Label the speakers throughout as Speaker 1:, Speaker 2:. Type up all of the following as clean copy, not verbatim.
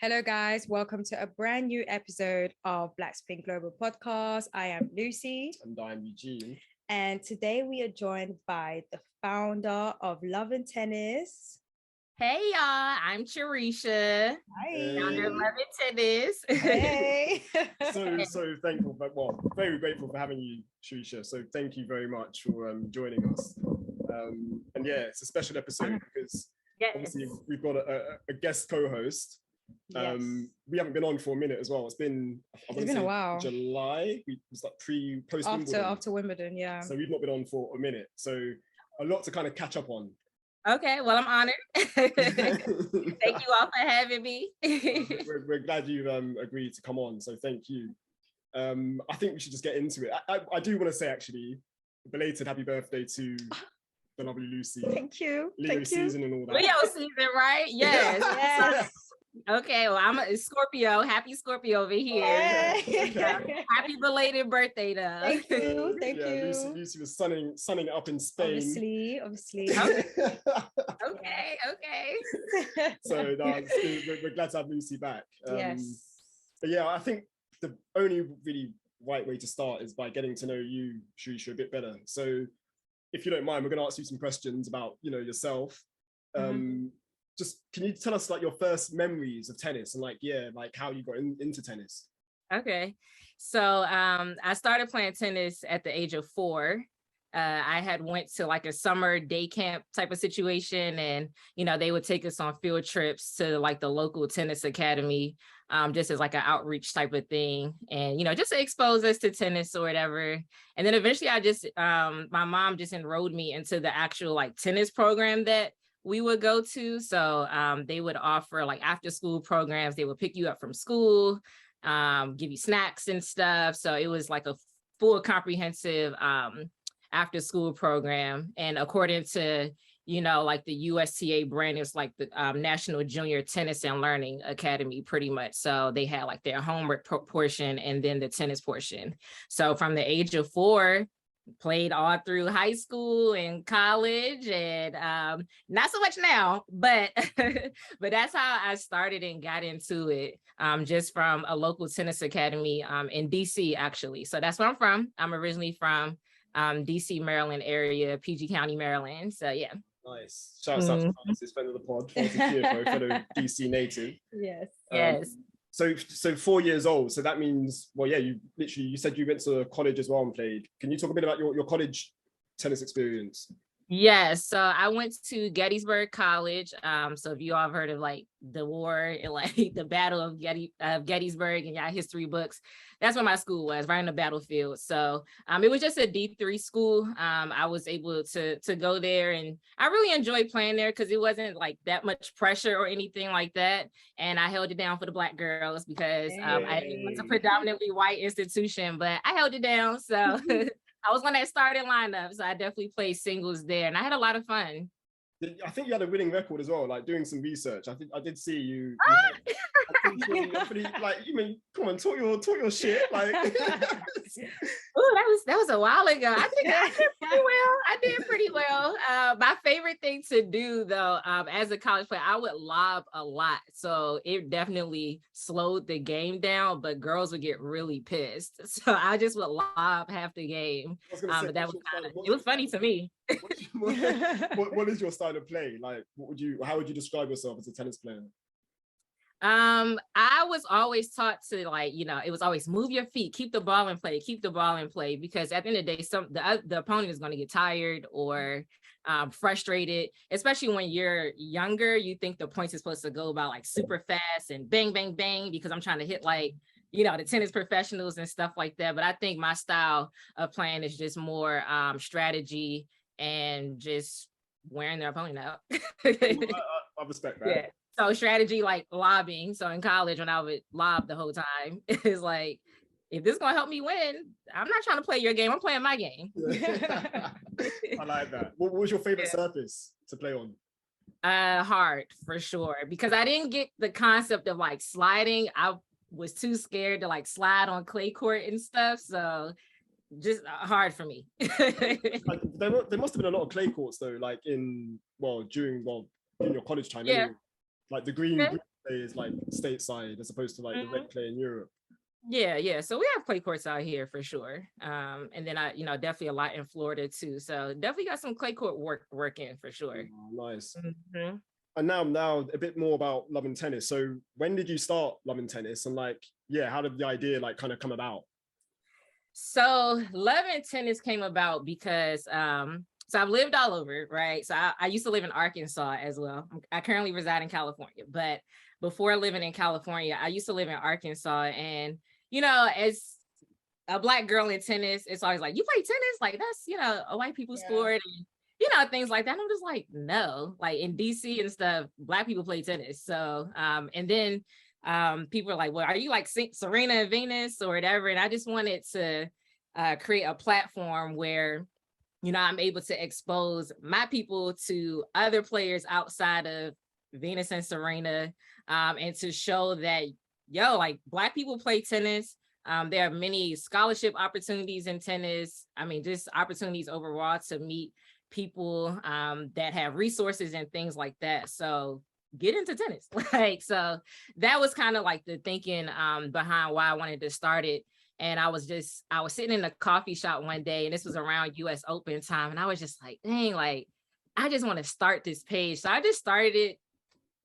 Speaker 1: Hello, guys. Welcome to a brand new episode of Black Spin Global Podcast. I am Lucy.
Speaker 2: And I'm Eugene.
Speaker 1: And today we are joined by the founder of Love and Tennis.
Speaker 3: Hey, y'all. I'm Charrisha.
Speaker 1: Hi.
Speaker 3: Founder of Love and Tennis.
Speaker 1: Hey.
Speaker 2: so thankful, very grateful for having you, Charrisha. So thank you very much for joining us. And yeah, it's a special episode because obviously we've got a guest co-host.
Speaker 1: Yes.
Speaker 2: We haven't been on for a minute as well. It's been
Speaker 1: a while.
Speaker 2: July. It was like post Wimbledon.
Speaker 1: After Wimbledon, yeah.
Speaker 2: So we've not been on for a minute. So a lot to kind of catch up on.
Speaker 3: Okay, well, I'm honored. Thank you all for having me.
Speaker 2: We're glad you've agreed to come on. So thank you. I think we should just get into it. I do want to say actually, belated happy birthday to the lovely Lucy.
Speaker 1: Thank you.
Speaker 2: Leo season and all that.
Speaker 3: Leo season, right? Yes.
Speaker 1: Yes.
Speaker 3: Okay, well, I'm a Scorpio. Happy Scorpio over here.
Speaker 1: Hey.
Speaker 3: Happy belated birthday, though.
Speaker 1: Thank you. Thank you.
Speaker 2: Lucy was sunning it up in Spain.
Speaker 1: Obviously.
Speaker 3: Okay.
Speaker 2: So we're glad to have Lucy back.
Speaker 1: Yes.
Speaker 2: But yeah, I think the only really right way to start is by getting to know you, Charrisha, a bit better. So if you don't mind, we're going to ask you some questions about, yourself. Just can you tell us like your first memories of tennis and like how you got into tennis?
Speaker 3: Okay. So I started playing tennis at the age of 4. I had went to like a summer day camp type of situation, and they would take us on field trips to like the local tennis academy, just as like an outreach type of thing, and just to expose us to tennis or whatever. And then eventually I just my mom just enrolled me into the actual like tennis program that we would go to. So they would offer like after school programs. They would pick you up from school, give you snacks and stuff. So it was like a full comprehensive after school program. And according to, like the USTA brand, it's like the National Junior Tennis and Learning Academy pretty much. So they had like their homework portion and then the tennis portion. So from the age of 4, played all through high school and college, and not so much now, but but that's how I started and got into it, just from a local tennis academy in DC actually. So that's where I'm from. I'm originally from DC, Maryland area, PG County, Maryland. So yeah. Nice.
Speaker 2: Shout out to Francis, friend of the pod, Francis Kierko, fellow DC native.
Speaker 1: Yes.
Speaker 3: Yes.
Speaker 2: So 4 years old. So that means, you said you went to college as well and played. Can you talk a bit about your college tennis experience?
Speaker 3: Yes, so I went to Gettysburg College. So if you all have heard of like the war and like the Battle of Gettysburg and y'all history books, that's where my school was, right on the battlefield. So it was just a D3 school. I was able to go there, and I really enjoyed playing there because it wasn't like that much pressure or anything like that. And I held it down for the Black girls because it was a predominantly white institution, but I held it down. So I was on that starting lineup, so I definitely played singles there, and I had a lot of fun.
Speaker 2: I think you had a winning record as well, like doing some research. I did see you. Come on, talk your shit. Like,
Speaker 3: oh, that was a while ago. I think I did pretty well. My favorite thing to do though, as a college player, I would lob a lot, so it definitely slowed the game down. But girls would get really pissed, so I just would lob half the game. But that was it was funny to me.
Speaker 2: What is your style of play? Like, how would you describe yourself as a tennis player?
Speaker 3: I was always taught to it was always move your feet, keep the ball in play, because at the end of the day, the opponent is going to get tired or frustrated, especially when you're younger. You think the points is supposed to go about like super fast and bang, bang, bang, because I'm trying to hit like, the tennis professionals and stuff like that. But I think my style of playing is just more strategy and just wearing their opponent out.
Speaker 2: I respect that.
Speaker 3: Yeah. So strategy, like lobbing. So in college, when I would lob the whole time, it's like, if this is going to help me win, I'm not trying to play your game. I'm playing my game.
Speaker 2: I like that. What was your favorite surface to play on?
Speaker 3: Hard, for sure. Because I didn't get the concept of like sliding. I was too scared to like slide on clay court and stuff. So just hard for me.
Speaker 2: There must have been a lot of clay courts though, like during your college time.
Speaker 3: Yeah.
Speaker 2: Anyway. Like the green play is like stateside as opposed to like the red clay in Europe.
Speaker 3: Yeah. So we have clay courts out here for sure. And then definitely a lot in Florida too. So definitely got some clay court work in for sure.
Speaker 2: Oh, nice. And now a bit more about loving tennis. So when did you start loving tennis, and like, yeah, how did the idea like kind of come about?
Speaker 3: So loving tennis came about because so I've lived all over, right? So I used to live in Arkansas as well. I currently reside in California, but before living in California, I used to live in Arkansas. And as a Black girl in tennis, it's always like, you play tennis? Like that's a white people's sport, and things like that. And I'm just like, no, like in DC and stuff, Black people play tennis. So, and then people are like, well, are you like Serena and Venus or whatever? And I just wanted to create a platform where, I'm able to expose my people to other players outside of Venus and Serena, and to show that, like Black people play tennis. There are many scholarship opportunities in tennis. I mean, just opportunities overall to meet people that have resources and things like that. So get into tennis. So that was kind of like the thinking behind why I wanted to start it. And I was sitting in a coffee shop one day, and this was around US Open time. And I was just like, dang, like, I just want to start this page. So I just started it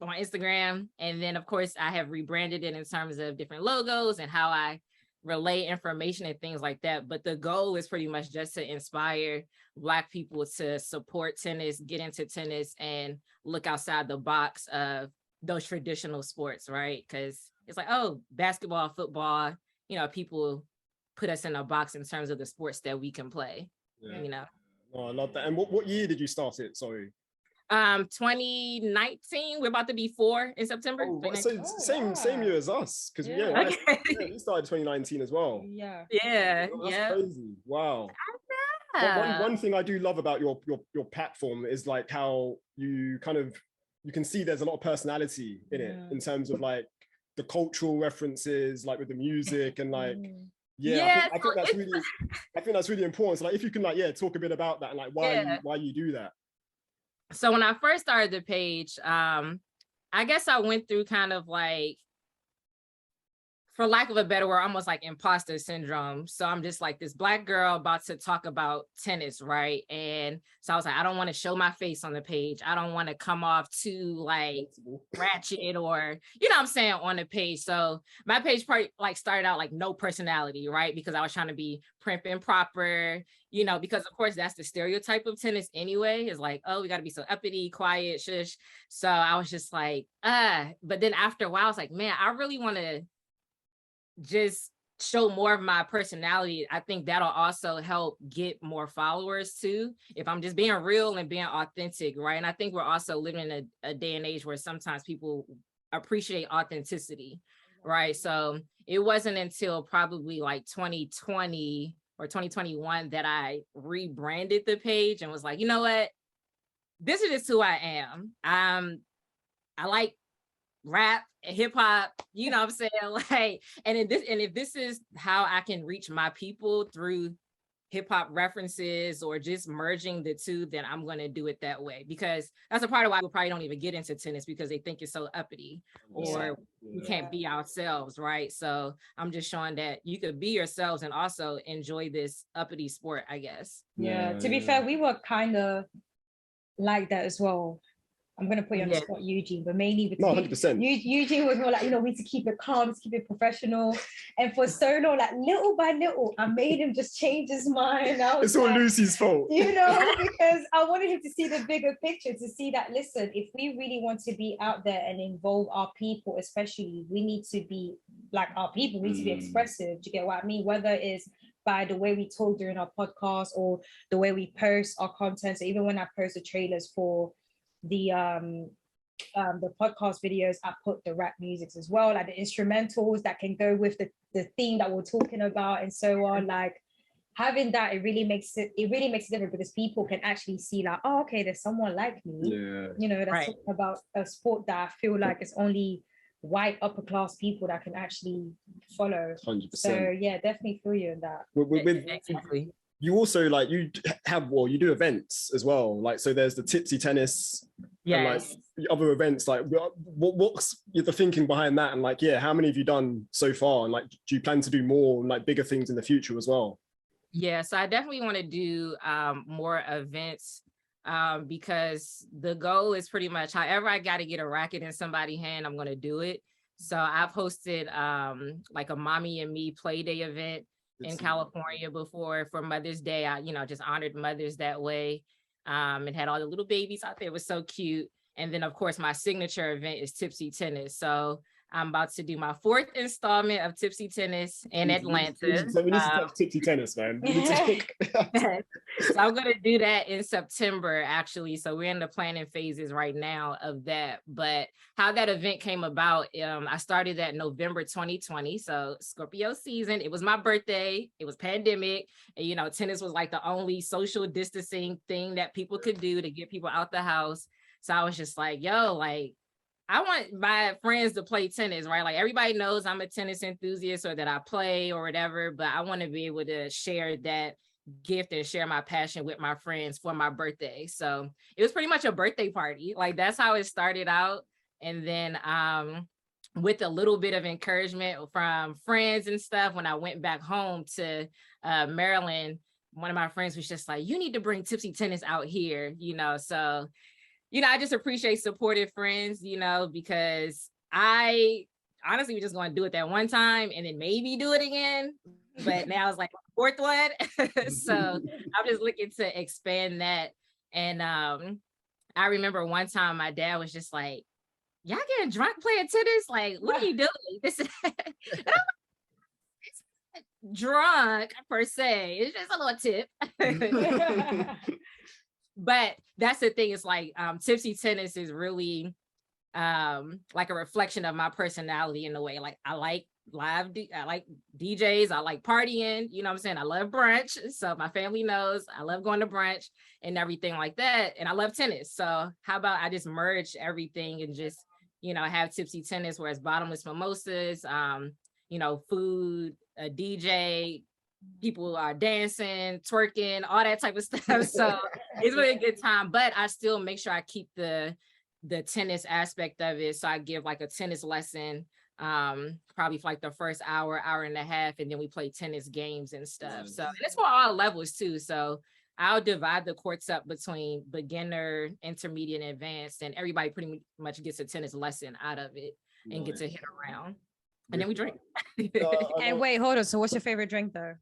Speaker 3: on Instagram. And then of course I have rebranded it in terms of different logos and how I relay information and things like that. But the goal is pretty much just to inspire Black people to support tennis, get into tennis, and look outside the box of those traditional sports, right? Because it's like, oh, basketball, football, people put us in a box in terms of the sports that we can play.
Speaker 2: Oh, I love that. And what year did you start it? Sorry.
Speaker 3: 2019. We're about to be 4 in September.
Speaker 2: Oh, so same year as us, because we started 2019 as well.
Speaker 3: Yeah.
Speaker 2: That's crazy. Wow. One thing I do love about your platform is like how you can see there's a lot of personality in it, in terms of like the cultural references, like with the music and like I think that's really important. So like if you can talk a bit about that and like why you do that.
Speaker 3: So when I first started the page, I guess I went through kind of like, for lack of a better word, almost like imposter syndrome. So I'm just like this Black girl about to talk about tennis, right? And so I was like, I don't want to show my face on the page. I don't want to come off too like ratchet or, what I'm saying, on the page. So my page probably like started out like no personality, right? Because I was trying to be prim and proper, because of course that's the stereotype of tennis anyway, is like, oh, we got to be so uppity, quiet, shush. So I was just like, but then after a while, I was like, man, I really want to just show more of my personality. I think that'll also help get more followers too, if I'm just being real and being authentic, right? And I think we're also living in a day and age where sometimes people appreciate authenticity, right? So it wasn't until probably like 2020 or 2021 that I rebranded the page and was like, you know what? This is just who I am. I like rap, hip hop, what I'm saying? Like, and if this is how I can reach my people through hip hop references or just merging the two, then I'm going to do it that way, because that's a part of why people probably don't even get into tennis, because they think it's so uppity or we can't be ourselves, right? So I'm just showing that you could be yourselves and also enjoy this uppity sport, I guess.
Speaker 1: To be fair, we were kind of like that as well. I'm going to put you on the spot, Eugene, but mainly because
Speaker 2: 100%.
Speaker 1: Eugene was more like, we need to keep it calm, let's keep it professional. And for so long, like little by little, I made him just change his mind.
Speaker 2: It's all Lucy's fault.
Speaker 1: Because I wanted him to see the bigger picture, to see that, listen, if we really want to be out there and involve our people, especially, we need to be like our people, we need to be expressive. Do you get what I mean? Whether it's by the way we talk during our podcast or the way we post our content. So even when I post the trailers for the podcast videos, I put the rap music as well, like the instrumentals that can go with the theme that we're talking about and so on. Like having that, it really makes it different, because people can actually see like, oh, okay, there's someone like me, that's talking about a sport that I feel like it's only white upper class people that can actually follow.
Speaker 2: 100%.
Speaker 1: So definitely feel you in that.
Speaker 3: Exactly.
Speaker 2: You also you do events as well, like, so there's the Tipsy Tennis, and other events, like what's the thinking behind that? And like, how many have you done so far? And like, do you plan to do more and like bigger things in the future as well?
Speaker 3: Yeah, so I definitely want to do more events because the goal is pretty much however I got to get a racket in somebody's hand, I'm going to do it. So I've hosted like a mommy and me play day event in California before for Mother's Day. I, just honored mothers that way and had all the little babies out there. It was so cute. And then, of course, my signature event is Tipsy Tennis. So I'm about to do my 4th installment of Tipsy Tennis in Atlanta.
Speaker 2: So we need to touch Tipsy Tennis, man. We need to talk.
Speaker 3: So I'm going to do that in September, actually. So we're in the planning phases right now of that. But how that event came about, I started that November 2020. So Scorpio season. It was my birthday. It was pandemic. And, tennis was like the only social distancing thing that people could do to get people out the house. So I was just like, yo, like, I want my friends to play tennis, right? Like everybody knows I'm a tennis enthusiast or that I play or whatever, but I want to be able to share that gift and share my passion with my friends for my birthday. So it was pretty much a birthday party. Like that's how it started out. And then with a little bit of encouragement from friends and stuff, when I went back home to Maryland, one of my friends was just like, you need to bring Tipsy Tennis out here, so I just appreciate supportive friends, because I honestly was just going to do it that one time and then maybe do it again. But now it's like 4th one. So I'm just looking to expand that. And I remember one time my dad was just like, y'all getting drunk playing tennis? Like, what are you doing? This is it's not drunk per se. It's just a little tip. But that's the thing. It's like Tipsy Tennis is really like a reflection of my personality in a way. Like I like I like DJs. I like partying. You know what I'm saying? I love brunch. So my family knows I love going to brunch and everything like that. And I love tennis. So how about I just merge everything and just, have Tipsy Tennis where it's bottomless mimosas, food, a DJ, people are dancing, twerking, all that type of stuff. So it's really a good time, but I still make sure I keep the tennis aspect of it. So I give like a tennis lesson, probably for like the first hour and a half, and then we play tennis games and stuff. So and it's for all levels too. So I'll divide the courts up between beginner, intermediate, and advanced, and everybody pretty much gets a tennis lesson out of it and get to hit around. And then we drink.
Speaker 1: And wait, hold on. So what's your favorite drink though?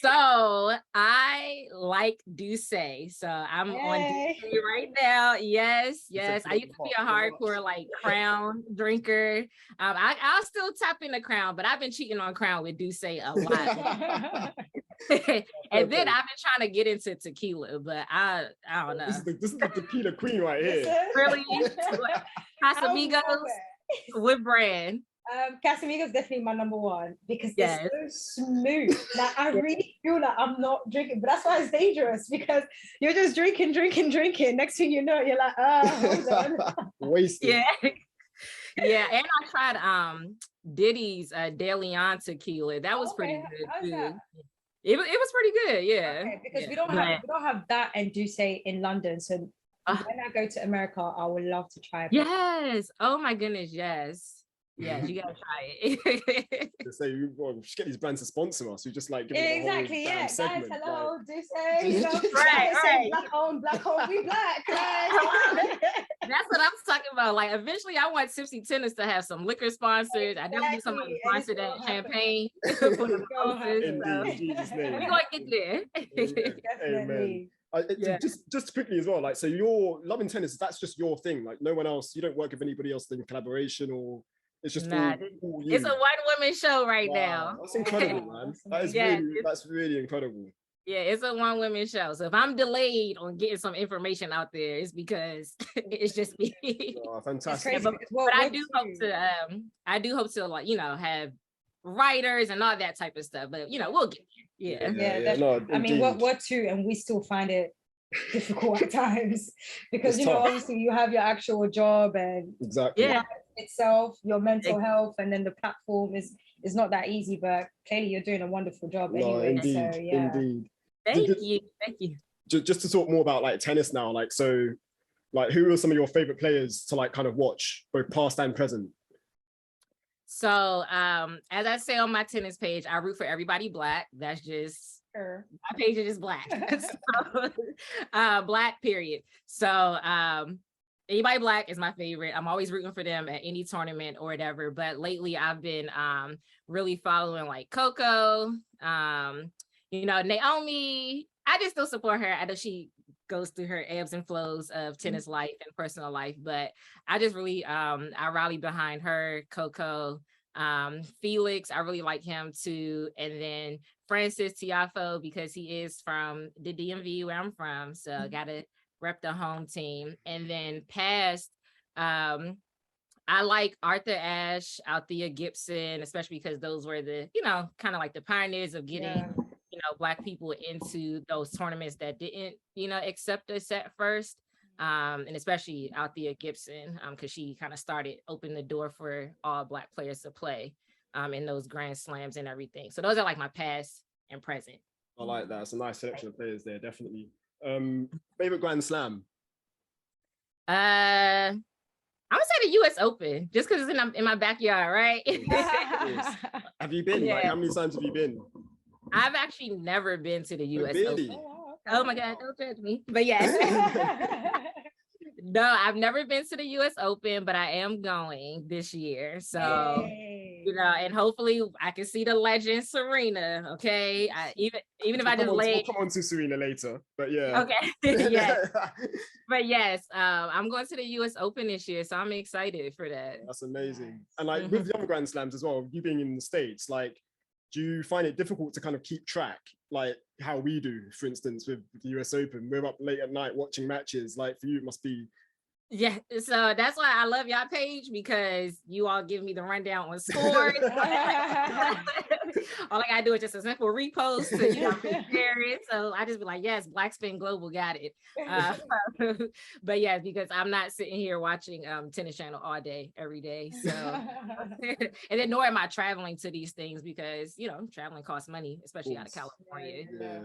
Speaker 3: So I like Douce. So I'm on Douce right now. Yes. I used to be a hardcore like Crown drinker. I'll still tap in the Crown, but I've been cheating on Crown with Douce a lot. And then I've been trying to get into tequila, but I don't know.
Speaker 2: This is the tequila queen right here.
Speaker 3: Really? Casamigos? What brand?
Speaker 1: Casamigos definitely my number one because it's so smooth. Like I really feel like I'm not drinking, but that's why it's dangerous because you're just drinking. Next thing you know, you're like, hold on.
Speaker 2: Wasted.
Speaker 3: Yeah. And I tried Diddy's De Leon tequila. That was pretty good too. It was pretty good, yeah. Okay,
Speaker 1: because we don't have that and Douce in London. So when I go to America, I would love to try it.
Speaker 3: Yes. Oh my goodness, yes. Yeah, you gotta try it.
Speaker 2: They say we should get these brands to sponsor us. We just like give
Speaker 1: exactly,
Speaker 2: yeah.
Speaker 1: Guys, hello,
Speaker 2: like...
Speaker 1: Douce. Right. Black owned, we black. Right?
Speaker 3: That's what I'm talking about. Like, eventually, I want Tipsy Tennis to have some liquor sponsors. I definitely need somebody to sponsor that champagne for the sponsors. We're gonna get there.
Speaker 2: Amen. Just quickly as well, like, so you're loving tennis, that's just your thing, like no one else, you don't work with anybody else in collaboration, or it's just all you?
Speaker 3: It's a one-woman show now.
Speaker 2: That's incredible, man. That's really incredible.
Speaker 3: Yeah, it's a one-woman show. So if I'm delayed on getting some information out there, it's because it's just me.
Speaker 2: Oh, fantastic.
Speaker 3: But I do hope to like, have writers and all that type of stuff, but we'll get there.
Speaker 1: Yeah. No, I mean, what too, and we still find it difficult at times because obviously you have your actual job and itself, your mental health, and then the platform is not that easy, but clearly you're doing a wonderful job anyway.
Speaker 2: Indeed.
Speaker 3: Thank you.
Speaker 2: Just to talk more about like tennis now, like, so Like, who are some of your favorite players to like kind of watch, both past and present?
Speaker 3: So as I say on my tennis page, I root for everybody Black. That's just my page is just Black. So, Black, period. So anybody Black is my favorite. I'm always rooting for them at any tournament or whatever. But lately I've been really following like Coco, Naomi. I just still support her. I know she goes through her ebbs and flows of tennis life and personal life, but I just really I rally behind her. Coco, Felix, I really like him too, and then Francis Tiafoe, because he is from the DMV where I'm from, so gotta rep the home team. And then past, I like Arthur Ashe, Althea Gibson, especially because those were the kind of like the pioneers of getting Black people into those tournaments that didn't, accept us at first. And especially Althea Gibson, because she kind of started opening the door for all Black players to play in those Grand Slams and everything. So those are like my past and present.
Speaker 2: I like that. It's a nice selection of players there, definitely. Favorite Grand Slam?
Speaker 3: I would say the US Open, just because it's in my backyard, right?
Speaker 2: Have you been?
Speaker 3: Yeah.
Speaker 2: Like, how many times have you been?
Speaker 3: I've actually never been to the US
Speaker 2: really?
Speaker 3: Open. Oh my God, don't judge me. But yes. No, I've never been to the US Open, but I am going this year. So, and hopefully I can see the legend Serena. Okay. Even if I just lay.
Speaker 2: We'll come on to Serena later, but yeah.
Speaker 3: Okay. Yeah. But yes, I'm going to the US Open this year, so I'm excited for that.
Speaker 2: That's amazing. And like with the other Grand Slams as well, you being in the States, like, do you find it difficult to kind of keep track, like how we do, for instance, with the US Open? We're up late at night watching matches. Like, for you, it must be.
Speaker 3: Yeah, so that's why I love y'all page, because you all give me the rundown on scores. All I gotta do is just a simple repost to share it. So I just be like, yes, Black Spin Global got it. But yeah, because I'm not sitting here watching Tennis Channel all day, every day. So and then nor am I traveling to these things, because traveling costs money, especially out of California.
Speaker 2: Yeah.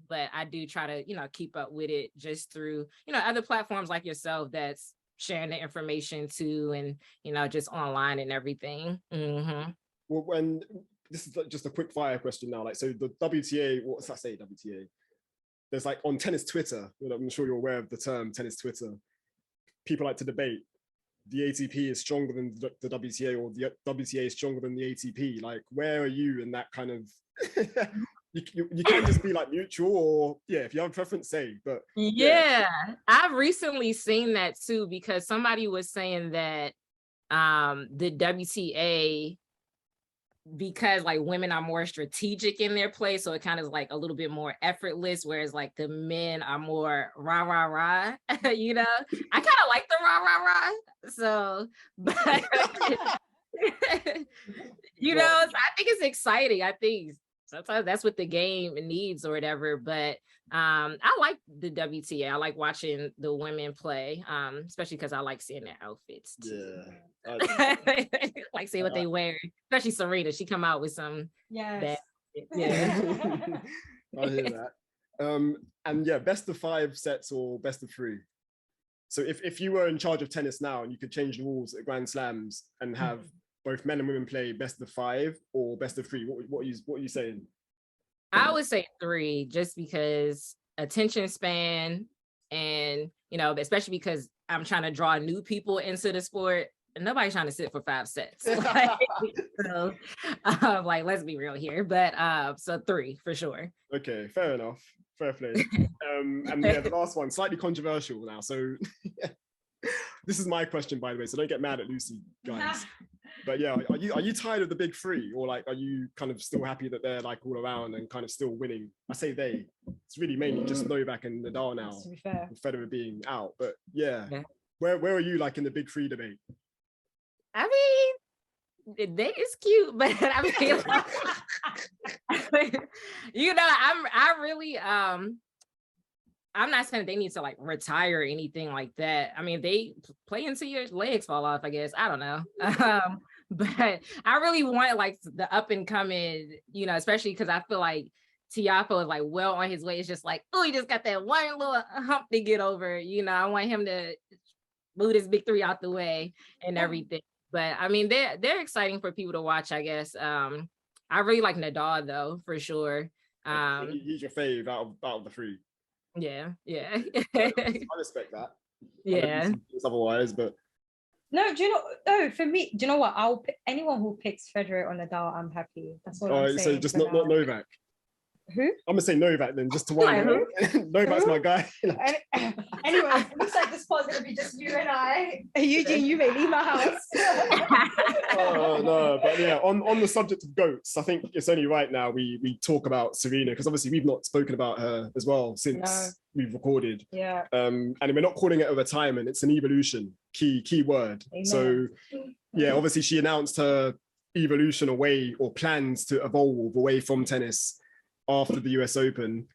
Speaker 3: But I do try to keep up with it just through other platforms like yourself that's sharing the information too, and just online and everything. Mm-hmm.
Speaker 2: Well, when this is just a quick fire question now, like, so the WTA, what does I say, WTA? There's like on tennis Twitter, I'm sure you're aware of the term tennis Twitter, people like to debate the ATP is stronger than the WTA, or the WTA is stronger than the ATP. Like, where are you in that kind of you can just be like mutual, or if you have a preference, say. But
Speaker 3: I've recently seen that too, because somebody was saying that the WTA, because like women are more strategic in their play, so it kind of is like a little bit more effortless, whereas like the men are more rah rah rah. I kind of like the rah rah rah, so but so I think it's exciting. I think sometimes that's what the game needs or whatever, but I like the WTA. I like watching the women play, especially because I like seeing their outfits too. Like see what they wear, especially Serena. She come out with some bad.
Speaker 2: I hear that. And best of 5 sets or best of 3. So if you were in charge of tennis now and you could change the rules at Grand Slams and have both men and women play best of 5 or best of 3, what are you saying?
Speaker 3: I would say 3, just because attention span, and especially because I'm trying to draw new people into the sport, and nobody's trying to sit for 5 sets. So let's be real here. But so 3 for sure.
Speaker 2: Okay, fair enough. Fair play. And the last one, slightly controversial now. So this is my question, by the way, so don't get mad at Lucy, guys. But are you tired of the big 3, or like are you kind of still happy that they're like all around and kind of still winning? I say they. It's really mainly just Novak and Nadal now,
Speaker 1: to be fair,
Speaker 2: with Federer being out. But where are you like in the big 3 debate?
Speaker 3: I mean, they is cute, but I mean, I really I'm not saying they need to like retire or anything like that. I mean, they play until your legs fall off, I guess. I don't know. But I really want like the up and coming, especially because I feel like Tiafoe is like well on his way. It's just like, oh, he just got that one little hump to get over. You know, I want him to move this big three out the way and everything. But I mean, they're exciting for people to watch, I guess. I really like Nadal though, for sure.
Speaker 2: He's your fave out of the three.
Speaker 3: Yeah.
Speaker 2: I respect that.
Speaker 3: Yeah.
Speaker 2: Otherwise, but
Speaker 1: no, do you know? No, for me, do you know what? I'll pick anyone who picks Federer or Nadal. I'm happy. That's all I'm saying.
Speaker 2: So just not Novak.
Speaker 1: Who?
Speaker 2: I'm gonna say Novak then, just to worry. Novak's my guy.
Speaker 1: Anyway, it looks like this part's gonna be just you and I. Eugene, you may leave my house.
Speaker 2: Oh no, but yeah, on the subject of GOATs, I think it's only right now we talk about Serena, because obviously we've not spoken about her as well since we've recorded.
Speaker 1: Yeah.
Speaker 2: And we're not calling it a retirement, it's an evolution. Key word. Amen. So yeah, obviously she announced her evolution away, or plans to evolve away from tennis after the US Open,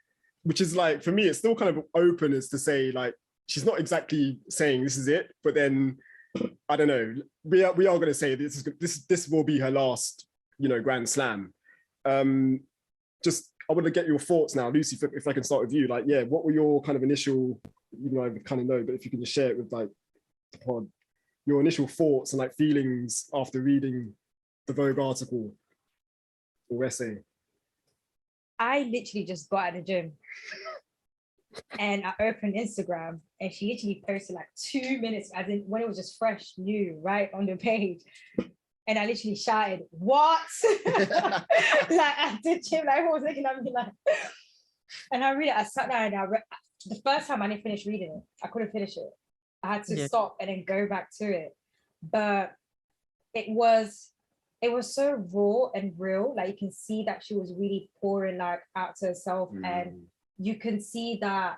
Speaker 2: which is like, for me, it's still kind of open as to say, like, she's not exactly saying this is it, but then I don't know, we are going to say this will be her last, Grand Slam. Just, I want to get your thoughts now, Lucy, if I can start with you. Like, yeah, what were your kind of initial, I kind of know, but if you can just share it with like the pod, your initial thoughts and like feelings after reading the Vogue article or essay.
Speaker 1: I literally just got out of the gym and I opened Instagram and she literally posted like 2 minutes, as in when it was just fresh, new, right on the page. And I literally shouted, "What?" Like at the gym, like everyone was looking at me like, and I sat down and I read. The first time I didn't finish reading it, I couldn't finish it. I had to stop and then go back to it. But it was so raw and real. Like you can see that she was really pouring like out to herself, and you can see that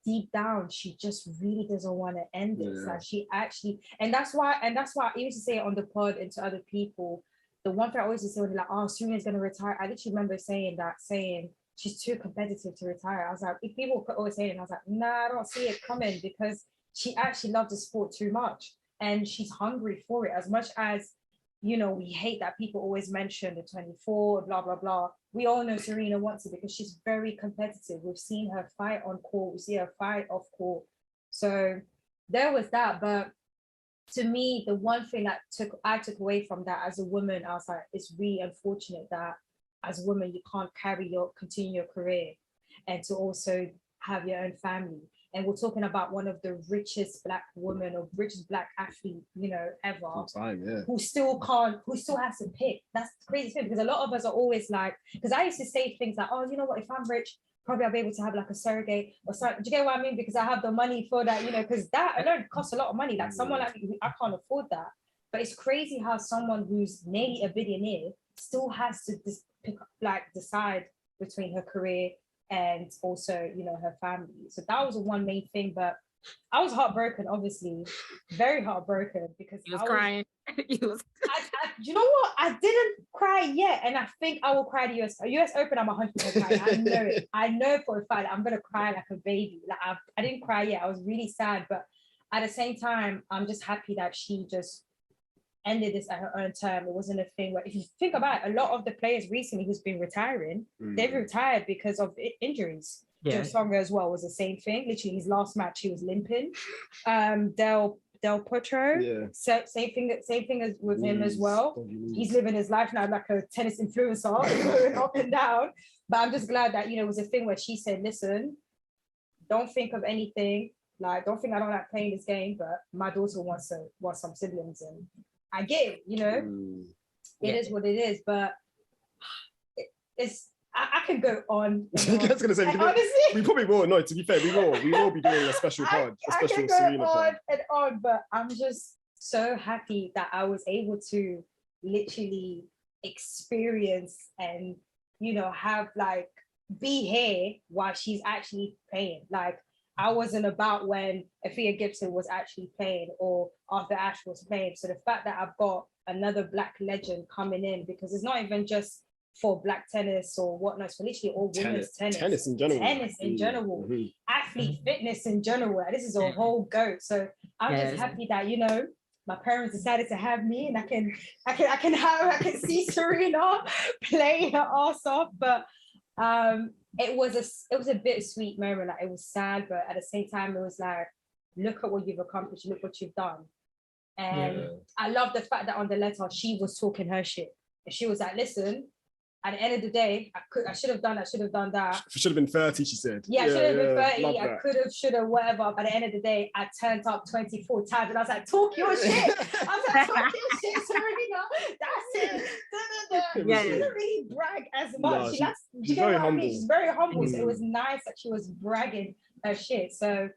Speaker 1: deep down she just really doesn't want to end this. Like she actually, and that's why I used to say it on the pod and to other people. The one thing I always used to say when they're like, "Oh, Serena's gonna retire," I literally remember saying she's too competitive to retire. I was like, if people could always say it, and I was like, nah, I don't see it coming, because she actually loves the sport too much and she's hungry for it. As much as we hate that people always mention the 24, blah, blah, blah. We all know Serena wants it because she's very competitive. We've seen her fight on court. We see her fight off court. So there was that. But to me, the one thing that I took away from that as a woman, I was like, it's really unfortunate that as a woman, you can't continue your career and to also have your own family. And we're talking about one of the richest Black women or richest Black athlete, ever, who still has to pick. That's the craziest thing, because a lot of us are always like, because I used to say things like, oh, you know what, if I'm rich, probably I'll be able to have like a surrogate or something. Do you get what I mean? Because I have the money for that, because that alone costs a lot of money. Like someone like me, I can't afford that. But it's crazy how someone who's nearly a billionaire still has to decide between her career and also, her family. So that was the one main thing. But I was heartbroken, obviously, very heartbroken, because
Speaker 3: you was crying.
Speaker 1: You know what? I didn't cry yet, and I think I will cry the US Open. I'm 100% crying. I know it. I know for a fact I'm gonna cry like a baby. Like I didn't cry yet. I was really sad, but at the same time, I'm just happy that she just ended this at her own term. It wasn't a thing where, if you think about it, a lot of the players recently who's been retiring, they've retired because of injuries. Joe Songa as well was the same thing. Literally, his last match, he was limping. Del Potro, so same thing as with him as well. He's living his life now like a tennis influencer, going up and down. But I'm just glad that, it was a thing where she said, listen, don't think of anything. Like, don't think I don't like playing this game, but my daughter wants some siblings, and I get it, It is what it is, but I can go on.
Speaker 2: I was gonna say, honestly, we probably will. No, to be fair, we will be doing a special pod, a special Serena pod.
Speaker 1: And on, but I'm just so happy that I was able to literally experience and have be here while she's actually playing. Like, I wasn't about when Afia Gibson was actually playing or Arthur Ashe was playing. So the fact that I've got another Black legend coming in, because it's not even just for Black tennis or whatnot, it's for literally all women's tennis.
Speaker 2: Tennis in general.
Speaker 1: Athlete fitness in general. This is a whole goat. So I'm just happy that, my parents decided to have me, and I can see Serena play her ass off. But It was a bittersweet moment. Like, it was sad, but at the same time, it was like, look at what you've accomplished, look what you've done. And I love the fact that on the letter, she was talking her shit. And she was like, listen, at the end of the day, I should have done that.
Speaker 2: Should have been 30, she said.
Speaker 1: Yeah, should have been 30.
Speaker 2: Love
Speaker 1: I
Speaker 2: that.
Speaker 1: could have, should have, whatever. But at the end of the day, I turned up 24 times and I was like, talk your shit. I was like, talk your shit, Serena. That's it. She doesn't really brag as much.
Speaker 2: No, she's very humble.
Speaker 1: She's very humble. So it was nice that she was bragging her shit. So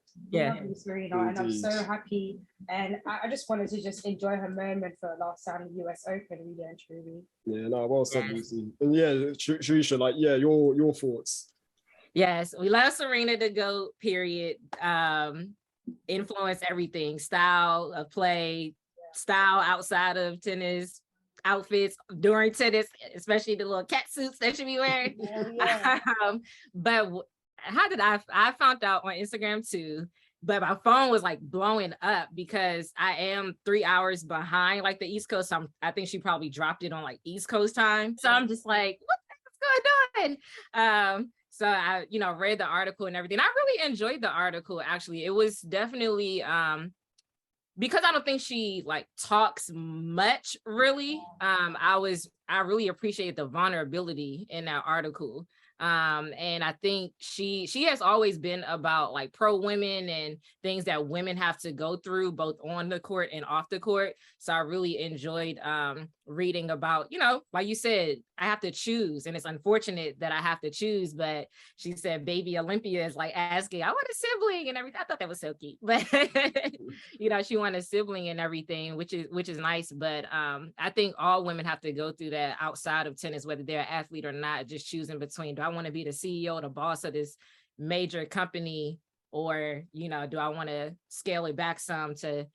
Speaker 1: Serena, and I'm so happy. And I just wanted to just enjoy her moment for last time in the US Open, really and truly.
Speaker 2: Yeah, no, well said, Lucy. And yeah, Charrisha, like, yeah, your thoughts.
Speaker 3: Yes, we love Serena to go, period. Influence everything, style of play, style outside of tennis, outfits during tennis, especially the little cat suits that she be wearing. But how did I found out on Instagram too, but my phone was like blowing up because I am 3 hours behind like the East Coast. So I think she probably dropped it on like East Coast time. So I'm just like, what the heck's going on? So I, read the article and everything. I really enjoyed the article, actually. It was definitely because I don't think she like talks much really. I really appreciated the vulnerability in that article. And I think she has always been about like pro women and things that women have to go through both on the court and off the court. So I really enjoyed reading about, like you said, I have to choose, and it's unfortunate that I have to choose, but she said baby Olympia is like asking, I want a sibling and everything. I thought that was so cute, but she wanted a sibling and everything, which is nice. But I think all women have to go through that outside of tennis, whether they're an athlete or not, just choosing between, do I want to be the CEO, the boss of this major company, or do I want to scale it back some to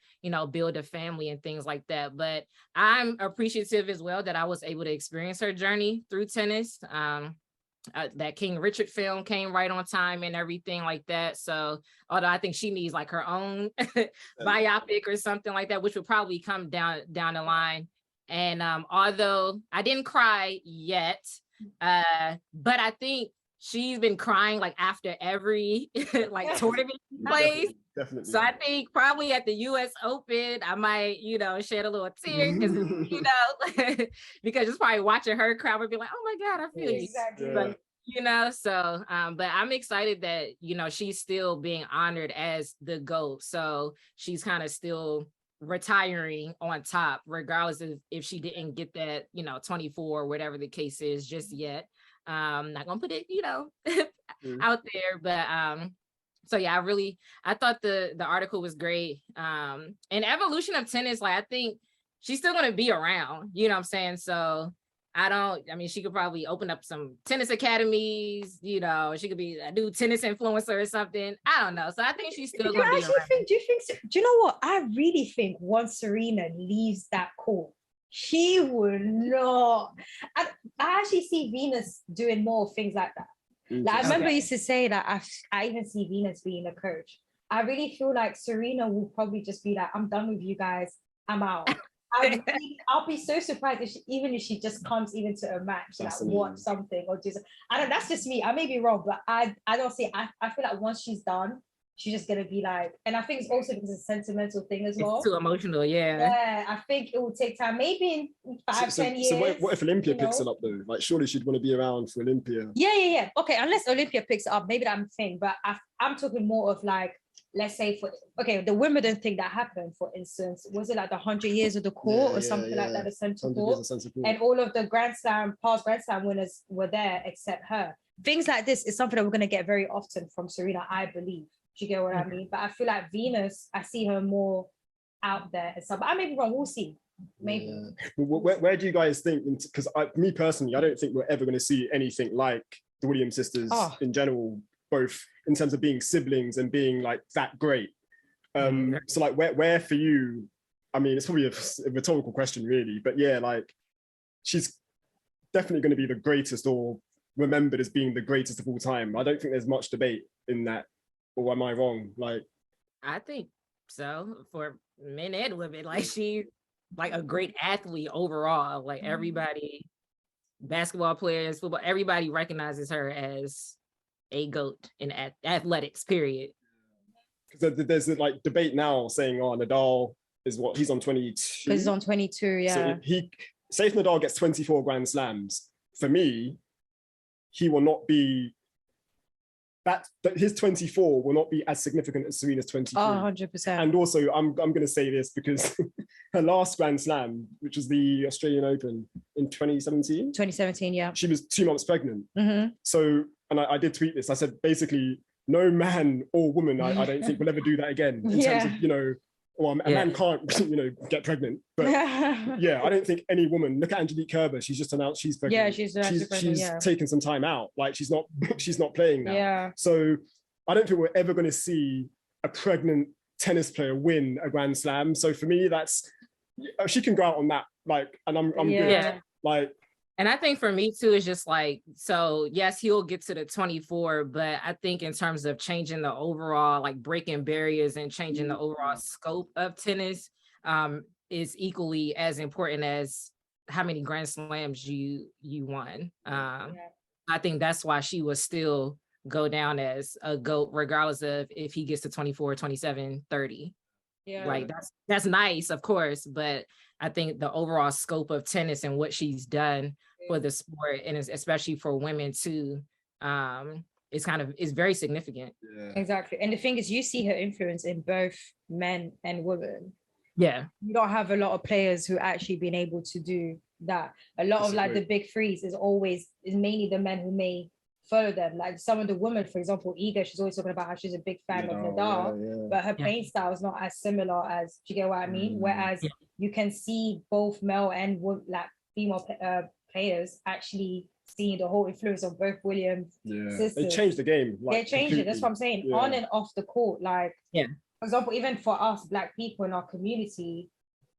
Speaker 3: build a family and things like that. But I'm appreciative as well that I was able to experience her journey through tennis. That King Richard film came right on time and everything like that. So although I think she needs like her own biopic or something like that, which would probably come down the line. And although I didn't cry yet, but I think she's been crying like after every like tournament plays.
Speaker 2: Definitely.
Speaker 3: So I think probably at the US Open, I might, shed a little tear because, because just probably watching her cry would be like, oh my God, I feel you.
Speaker 1: Exactly.
Speaker 3: But, so, but I'm excited that, she's still being honored as the GOAT. So she's kind of still retiring on top, regardless of if she didn't get that, 24 or whatever the case is just yet. Not gonna put it, out there, but so yeah, I thought the article was great. And evolution of tennis, like I think she's still gonna be around, you know what I'm saying? So she could probably open up some tennis academies, she could be a new tennis influencer or something. I don't know. So I think she's still gonna be around.
Speaker 1: Do you know what? I really think once Serena leaves that court, she will not. I actually see Venus doing more things like that. Like, I remember I used to say that I even see Venus being a coach. I really feel like Serena will probably just be like, I'm done with you guys. I'm out. I'll be so surprised if she just comes even to a match, like watch something or do something. That's just me. I may be wrong, but I don't see. I feel like once she's done, she's just gonna be like, and I think it's also because it's a sentimental thing as well.
Speaker 3: It's too emotional, yeah.
Speaker 1: Yeah, I think it will take time, maybe in 5-10 years.
Speaker 2: So what if Olympia picks it up though? Like, surely she'd want to be around for Olympia.
Speaker 1: Yeah. Okay, unless Olympia picks it up, maybe that's the thing. But I'm talking more of like, let's say the Wimbledon thing that happened, for instance, was it like the 100 years of the court or something like that, the centre court? And all of the past Grand Slam winners were there except her. Things like this is something that we're going to get very often from Serena, I believe. Do you get what I mean? But I feel like Venus, I see her more out there and stuff. But I may be wrong. We'll see. Maybe.
Speaker 2: Yeah. Where do you guys think? Because me personally, I don't think we're ever going to see anything like the Williams sisters in general, both in terms of being siblings and being like that great. So like, where for you? I mean, it's probably a rhetorical question, really. But yeah, like, she's definitely going to be the greatest, or remembered as being the greatest of all time. I don't think there's much debate in that. Or am I wrong? Like,
Speaker 3: I think so, for men and women. Like, she's like a great athlete overall. Like, everybody basketball players, football, everybody recognizes her as a GOAT in athletics, period.
Speaker 2: Because there's like debate now saying, oh, Nadal is what, he's on 22.
Speaker 1: Because he's on 22, yeah.
Speaker 2: So say if Nadal gets 24 Grand Slams, for me, he will not be, that his 24 will not be as significant as Serena's 23.
Speaker 1: Oh, 100%.
Speaker 2: And also, I'm going to say this because her last Grand Slam, which was the Australian Open in 2017.
Speaker 1: 2017, yeah.
Speaker 2: She was 2 months pregnant.
Speaker 1: Mm-hmm.
Speaker 2: So, and I did tweet this. I said, basically, no man or woman, I don't think will ever do that again in terms of, you know, well, a man can't, you know, get pregnant. But yeah, I don't think any woman, look at Angelique Kerber, she's just announced she's pregnant.
Speaker 1: Yeah, she's pregnant,
Speaker 2: taken some time out. Like she's not playing now. Yeah. So I don't think we're ever going to see a pregnant tennis player win a Grand Slam. So for me, that's, she can go out on that, like, and I'm good. Like,
Speaker 3: and I think for me too, it's just like, so yes, he'll get to the 24, but I think in terms of changing the overall, like breaking barriers and changing the overall scope of tennis is equally as important as how many Grand Slams you won. I think that's why she will still go down as a GOAT, regardless of if he gets to 24, 27, 30. Yeah. Like that's nice, of course, but I think the overall scope of tennis and what she's done for the sport, and especially for women too, is very significant.
Speaker 2: Yeah.
Speaker 1: Exactly. And the thing is, you see her influence in both men and women.
Speaker 3: Yeah.
Speaker 1: You don't have a lot of players who actually been able to do that. A lot of like the big threes is mainly the men who may follow them. Like some of the women, for example, Iga, she's always talking about how she's a big fan of Nadal, but her playing style is not as similar as, do you get what I mean? Whereas you can see both male and like female players actually seeing the whole influence of both Williams sisters.
Speaker 2: They changed the game. Like,
Speaker 1: they changed it. That's what I'm saying. On and off the court. Like, for example, even for us Black people in our community,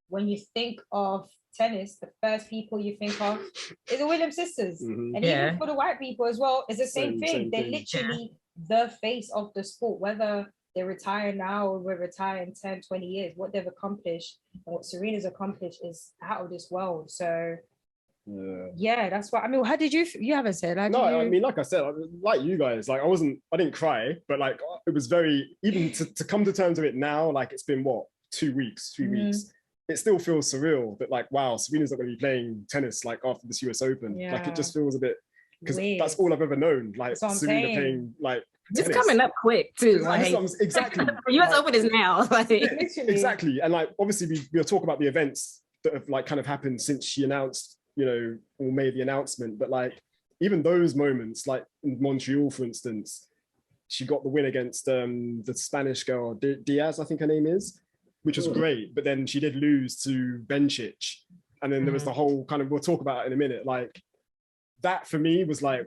Speaker 1: when you think of tennis, the first people you think of is the Williams sisters. And even for the white people as well, it's the same thing. They're literally the face of the sport, whether they retire now or we retire in 10, 20 years. What they've accomplished and what Serena's accomplished is out of this world. So that's why. I mean, how did you haven't said like,
Speaker 2: I mean, like I said, like you guys, like I didn't cry, but like it was very, even to come to terms with it now, like it's been what, 2 weeks, 3 weeks, it still feels surreal that like, wow, Serena's not going to be playing tennis like after this US Open. Like it just feels a bit, because that's all I've ever known, like Serena playing like
Speaker 3: it's coming up quick too.
Speaker 2: Like, exactly.
Speaker 3: US Open is now. Like.
Speaker 2: Exactly. And like obviously we'll talk about the events that have like kind of happened since she announced, you know, or made the announcement, but like even those moments, like in Montreal, for instance, she got the win against the Spanish girl, Diaz, I think her name is, which was great, but then she did lose to Bencic. And then there was the whole kind of, we'll talk about it in a minute, like that for me was like,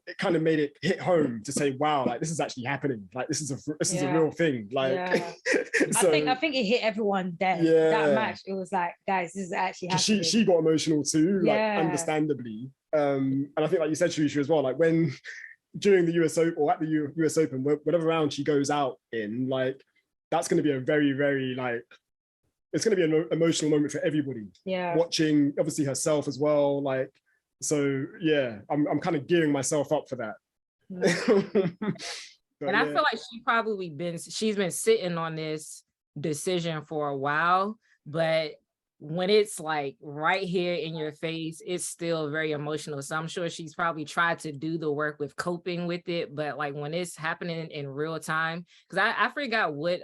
Speaker 2: it kind of made it hit home to say, wow, like this is actually happening. Like this is a real thing. Like,
Speaker 1: so, I think it hit everyone there. That match, it was like, guys, this is actually happening.
Speaker 2: She got emotional too, like understandably. And I think like you said, Charrisha, as well, like when during the US Open or at the US Open, whatever round she goes out in, like that's going to be a very, very like, it's going to be an emotional moment for everybody. Watching obviously herself as well, like. So yeah, I'm kind of gearing myself up for that.
Speaker 3: And I feel like she's been sitting on this decision for a while, but when it's like right here in your face, it's still very emotional. So I'm sure she's probably tried to do the work with coping with it, but like when it's happening in real time, because I forgot what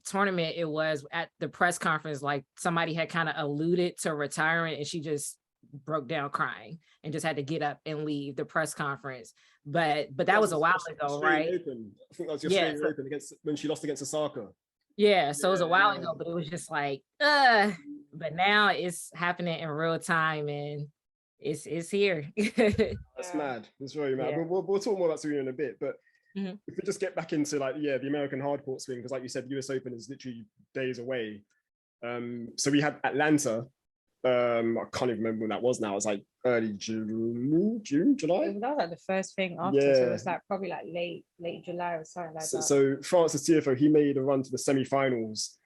Speaker 3: tournament it was at the press conference, like somebody had kind of alluded to retirement and she just broke down crying and just had to get up and leave the press conference. But that was a while ago, right?
Speaker 2: Open. I think that was your Australian Open against when she lost against Osaka.
Speaker 3: Yeah, so it was a while ago, but it was just like, but now it's happening in real time and it's here.
Speaker 2: That's mad. It's very mad. We'll talk more about Serena in a bit, but if we just get back into like, the American hard court swing, because like you said, the US Open is literally days away. So we had Atlanta. I can't even remember when that was now. It was like early June, July.
Speaker 1: That was like the first thing after, so it was like probably like late July or something like that.
Speaker 2: So France's TFO, he made a run to the semi-finals,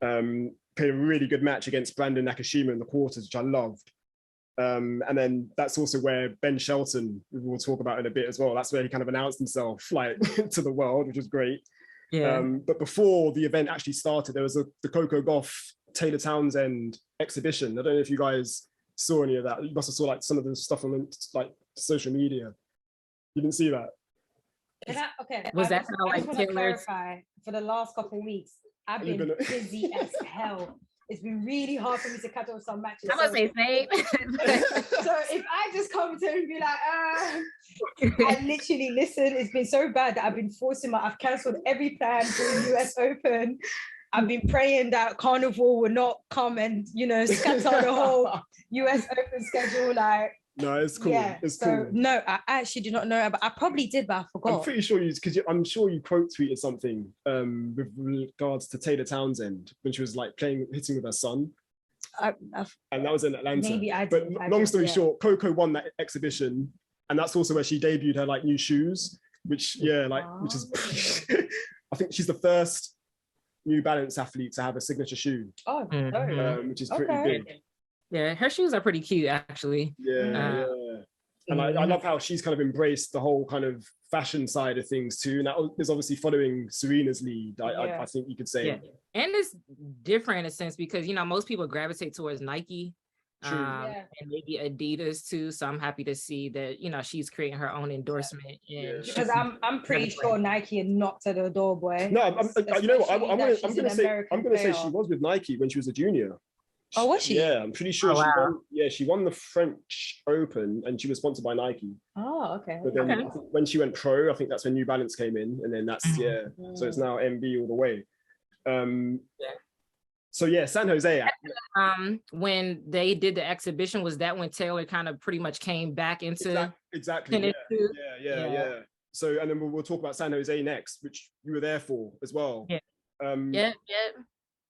Speaker 2: played a really good match against Brandon Nakashima in the quarters, which I loved. And then that's also where Ben Shelton, we'll talk about in a bit as well. That's where he kind of announced himself like to the world, which was great.
Speaker 3: Yeah.
Speaker 2: But before the event actually started, there was the Coco Gauff Taylor Townsend exhibition. I don't know if you guys saw any of that. You must have saw like some of the stuff on like social media. You didn't see that?
Speaker 1: Okay.
Speaker 3: Was that kind of like
Speaker 1: to clarify, for the last couple of weeks, I've been busy as hell. It's been really hard for me to catch up with some matches.
Speaker 3: I'm gonna say same.
Speaker 1: So if I just come to and be like, I literally listen, it's been so bad that I've been I've cancelled every plan for the US Open. I've been praying that Carnival will not come and, scatter the whole US Open schedule. Like,
Speaker 2: no, it's cool.
Speaker 1: Yeah,
Speaker 2: it's cool.
Speaker 1: No, I actually do not know, but I probably did, but I forgot.
Speaker 2: I'm pretty sure I'm sure you quote tweeted something with regards to Taylor Townsend when she was like hitting with her son. And that was in Atlanta. Maybe I did. But long story short, Coco won that exhibition, and that's also where she debuted her like new shoes, which is I think she's the first New Balance athlete to have a signature shoe.
Speaker 1: Oh,
Speaker 2: which is pretty big.
Speaker 3: Yeah, her shoes are pretty cute, actually.
Speaker 2: Yeah. And I love how she's kind of embraced the whole kind of fashion side of things too. And that is obviously following Serena's lead, I think you could say.
Speaker 3: Yeah. And it's different in a sense because, most people gravitate towards Nike and maybe Adidas too. So I'm happy to see that, she's creating her own endorsement.
Speaker 1: Because I'm pretty sure Nike had knocked at the door, boy.
Speaker 2: No, you know what? I'm going to say she was with Nike when she was a junior.
Speaker 1: Oh, was she?
Speaker 2: Yeah, I'm pretty sure she won the French Open and she was sponsored by Nike.
Speaker 1: Oh, okay.
Speaker 2: But then I think when she went pro, I think that's when New Balance came in, and then that's so it's now MB all the way. So yeah, San Jose.
Speaker 3: When they did the exhibition, was that when Taylor kind of pretty much came back into
Speaker 2: exactly? Yeah. So and then we'll talk about San Jose next, which you were there for as well.
Speaker 3: Yeah.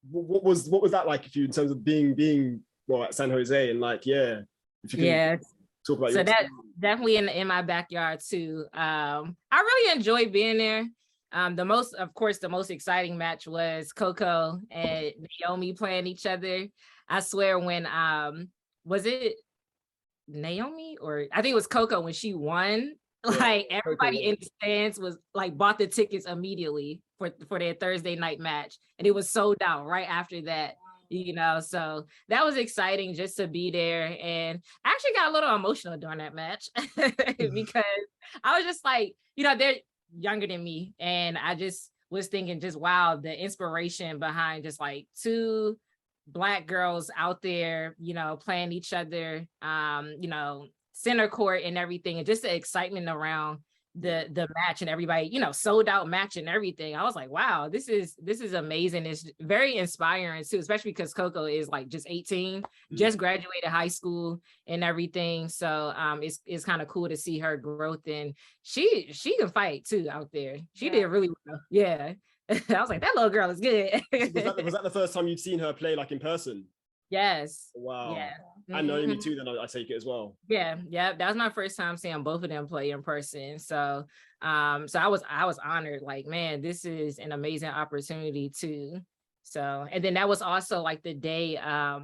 Speaker 2: What was that like for you in terms of being at San Jose and like if you can talk about
Speaker 3: so that definitely in my backyard too. I really enjoyed being there. The most exciting match was Coco and Naomi playing each other. I swear when was it Naomi or I think it was Coco when she won. Like everybody in the stands was like bought the tickets immediately for their Thursday night match, and it was sold out right after that. So that was exciting just to be there, and I actually got a little emotional during that match because I was just like, they're younger than me, and I just was thinking, just wow, the inspiration behind just like two Black girls out there, playing each other, center court and everything, and just the excitement around the match and everybody, sold out match and everything. I was like, wow, this is amazing. It's very inspiring too, especially because Coco is like just 18, just graduated high school and everything. So it's kind of cool to see her growth, and she can fight too out there. She did really well. Yeah. I was like, that little girl is good.
Speaker 2: was that the first time you'd seen her play like in person?
Speaker 3: Yes.
Speaker 2: Wow.
Speaker 3: Yeah.
Speaker 2: And Naomi too, then I take it as well.
Speaker 3: Yeah. That was my first time seeing both of them play in person. So I was honored, like, man, this is an amazing opportunity too. So, and then that was also like the day,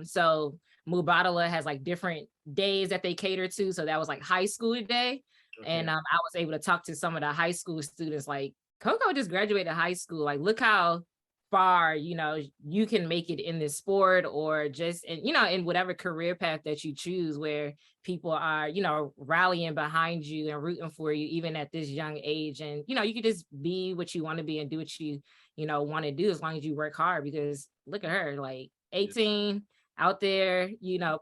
Speaker 3: so Mubadala has like different days that they cater to. So that was like high school day. Okay. And I was able to talk to some of the high school students, like, Coco just graduated high school. Like, look how far, you can make it in this sport, or just, in whatever career path that you choose, where people are, rallying behind you and rooting for you, even at this young age. And, you can just be what you want to be and do what you, want to do, as long as you work hard. Because look at her, like 18 out there,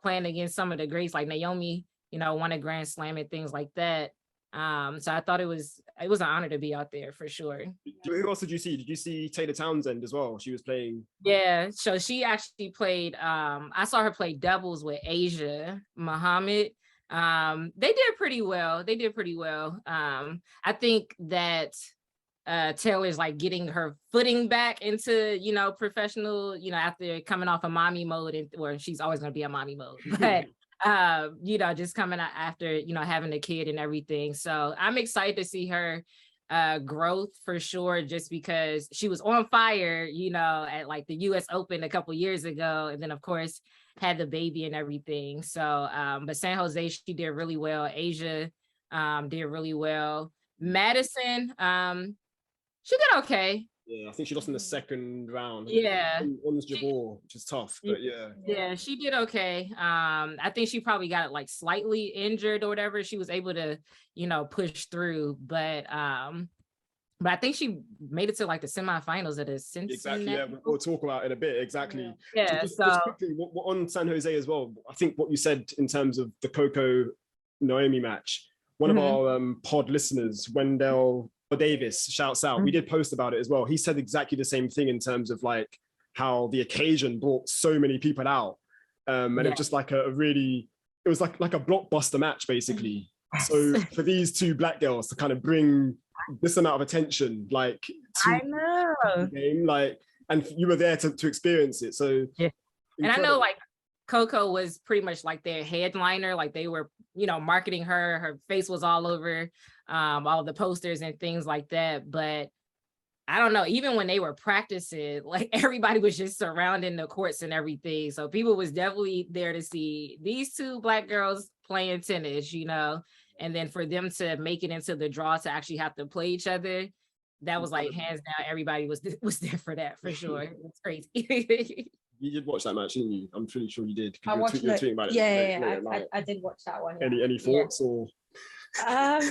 Speaker 3: playing against some of the greats, like Naomi, won a Grand Slam and things like that. So I thought it was an honor to be out there for sure.
Speaker 2: Who else did you see? Did you see Taylor Townsend as well? She was playing.
Speaker 3: Yeah, so she actually played. I saw her play doubles with Asia Muhammad. They did pretty well. I think that Taylor's like getting her footing back into professional. After coming off of mommy mode, or she's always going to be a mommy mode, but. Just coming out after, having a kid and everything. So I'm excited to see her growth for sure, just because she was on fire, at like the US Open a couple years ago, and then of course had the baby and everything. So but San Jose, she did really well. Asia did really well. Madison, she did okay.
Speaker 2: Yeah, I think she lost in the second round.
Speaker 3: Yeah,
Speaker 2: on Jabeur, which is tough, but
Speaker 3: yeah, she did okay. I think she probably got like slightly injured or whatever. She was able to, push through, but I think she made it to like the semifinals at a Cincinnati.
Speaker 2: Exactly. Yeah, we'll talk about it in a bit. Exactly.
Speaker 3: Yeah.
Speaker 2: Just quickly, what on San Jose as well. I think what you said in terms of the Coco Naomi match. One of our pod listeners, Wendell Davis, shouts out. We did post about it as well. He said exactly the same thing in terms of like how the occasion brought so many people out, and it was just like it was like a blockbuster match basically. So for these two black girls to kind of bring this amount of attention, like to the game, like, and you were there to experience it. So
Speaker 3: and I know like Coco was pretty much like their headliner, like they were, marketing her face was all over all the posters and things like that. But I don't know, even when they were practicing, like everybody was just surrounding the courts and everything. So people was definitely there to see these two black girls playing tennis, and then for them to make it into the draw to actually have to play each other, that was like hands down, everybody was there for that for sure. It's crazy.
Speaker 2: You did watch that match, didn't you? I'm pretty sure you did.
Speaker 1: I watched it.
Speaker 2: Tweeting about it.
Speaker 1: Yeah, I did watch that one. Yeah.
Speaker 2: Any thoughts or?
Speaker 1: I'm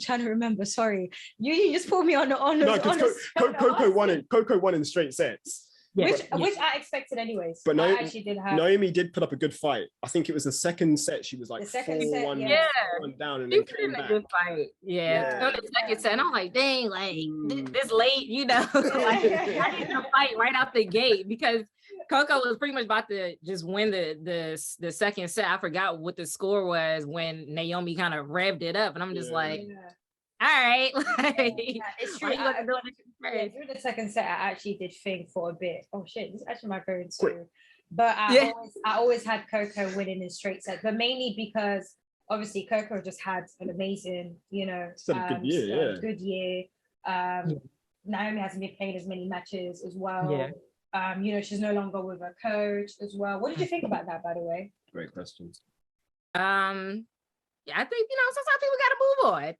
Speaker 1: trying to remember. Sorry, you just pulled me on the.
Speaker 2: Coco won in straight sets.
Speaker 1: Yeah, which I expected anyways.
Speaker 2: But
Speaker 1: Naomi
Speaker 2: did put up a good fight. I think it was the second set. She was like 4-1 down and then came back.
Speaker 3: A good fight. Yeah. The second set, and I'm like, dang, like this late, like I need to fight right out the gate, because Coco was pretty much about to just win the second set. I forgot what the score was when Naomi kind of revved it up, and I'm just like, all right.
Speaker 1: It's true. Through the second set, I actually did think for a bit, oh shit, this is actually my phone too. But I always had Coco winning in straight sets, but mainly because obviously Coco just had an amazing,
Speaker 2: good year.
Speaker 1: Good year. Naomi hasn't been playing as many matches as well. Yeah. She's no longer with her coach as well. What did you think about that, by the way?
Speaker 2: Great questions.
Speaker 3: I think, sometimes people gotta move on.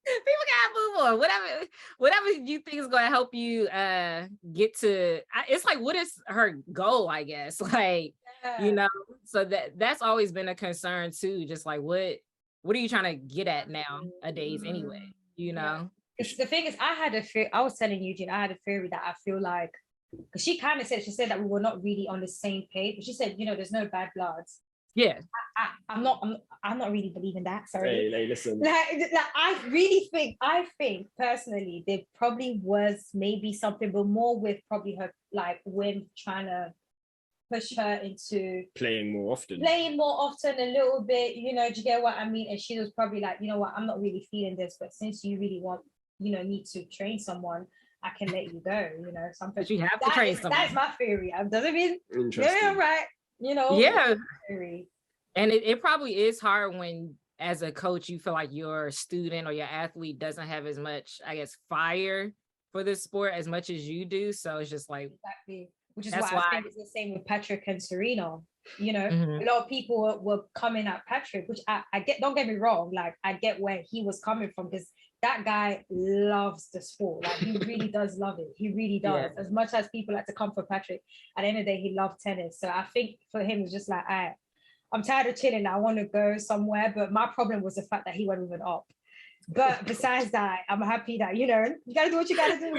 Speaker 3: People gotta move on. Whatever you think is going to help you get to, it's like, what is her goal, I guess? Like, so that's always been a concern too. Just like, what are you trying to get at nowadays anyway?
Speaker 1: It's, the thing is, I was telling Eugene, I had a theory that I feel like, because she said that we were not really on the same page, but she said, there's no bad bloods.
Speaker 3: Yeah,
Speaker 1: I'm not really believing that. Sorry.
Speaker 2: Hey, listen.
Speaker 1: Like, I think personally, there probably was maybe something, but more with probably her, like, Wim trying to push her into
Speaker 2: playing more often
Speaker 1: a little bit. Do you get what I mean? And she was probably like, you know what, I'm not really feeling this, but since you really want, need to train someone, I can let you go. Something.
Speaker 3: You have to train someone.
Speaker 1: That's my theory. Doesn't mean yeah, right.
Speaker 3: Yeah, and it probably is hard when, as a coach, you feel like your student or your athlete doesn't have as much, I guess, fire for the sport as much as you do. So it's just like,
Speaker 1: exactly, which is why I think it's the same with Patrick and Serena. A lot of people were coming at Patrick, which I get. Don't get me wrong, like I get where he was coming from, because that guy loves the sport. Like he really does love it. He really does. Yeah. As much as people like to come for Patrick, at the end of the day, he loved tennis. So I think for him, it's just like, I'm tired of chilling. I want to go somewhere. But my problem was the fact that he went with an op. But besides that, I'm happy that, you got to do what you got to do.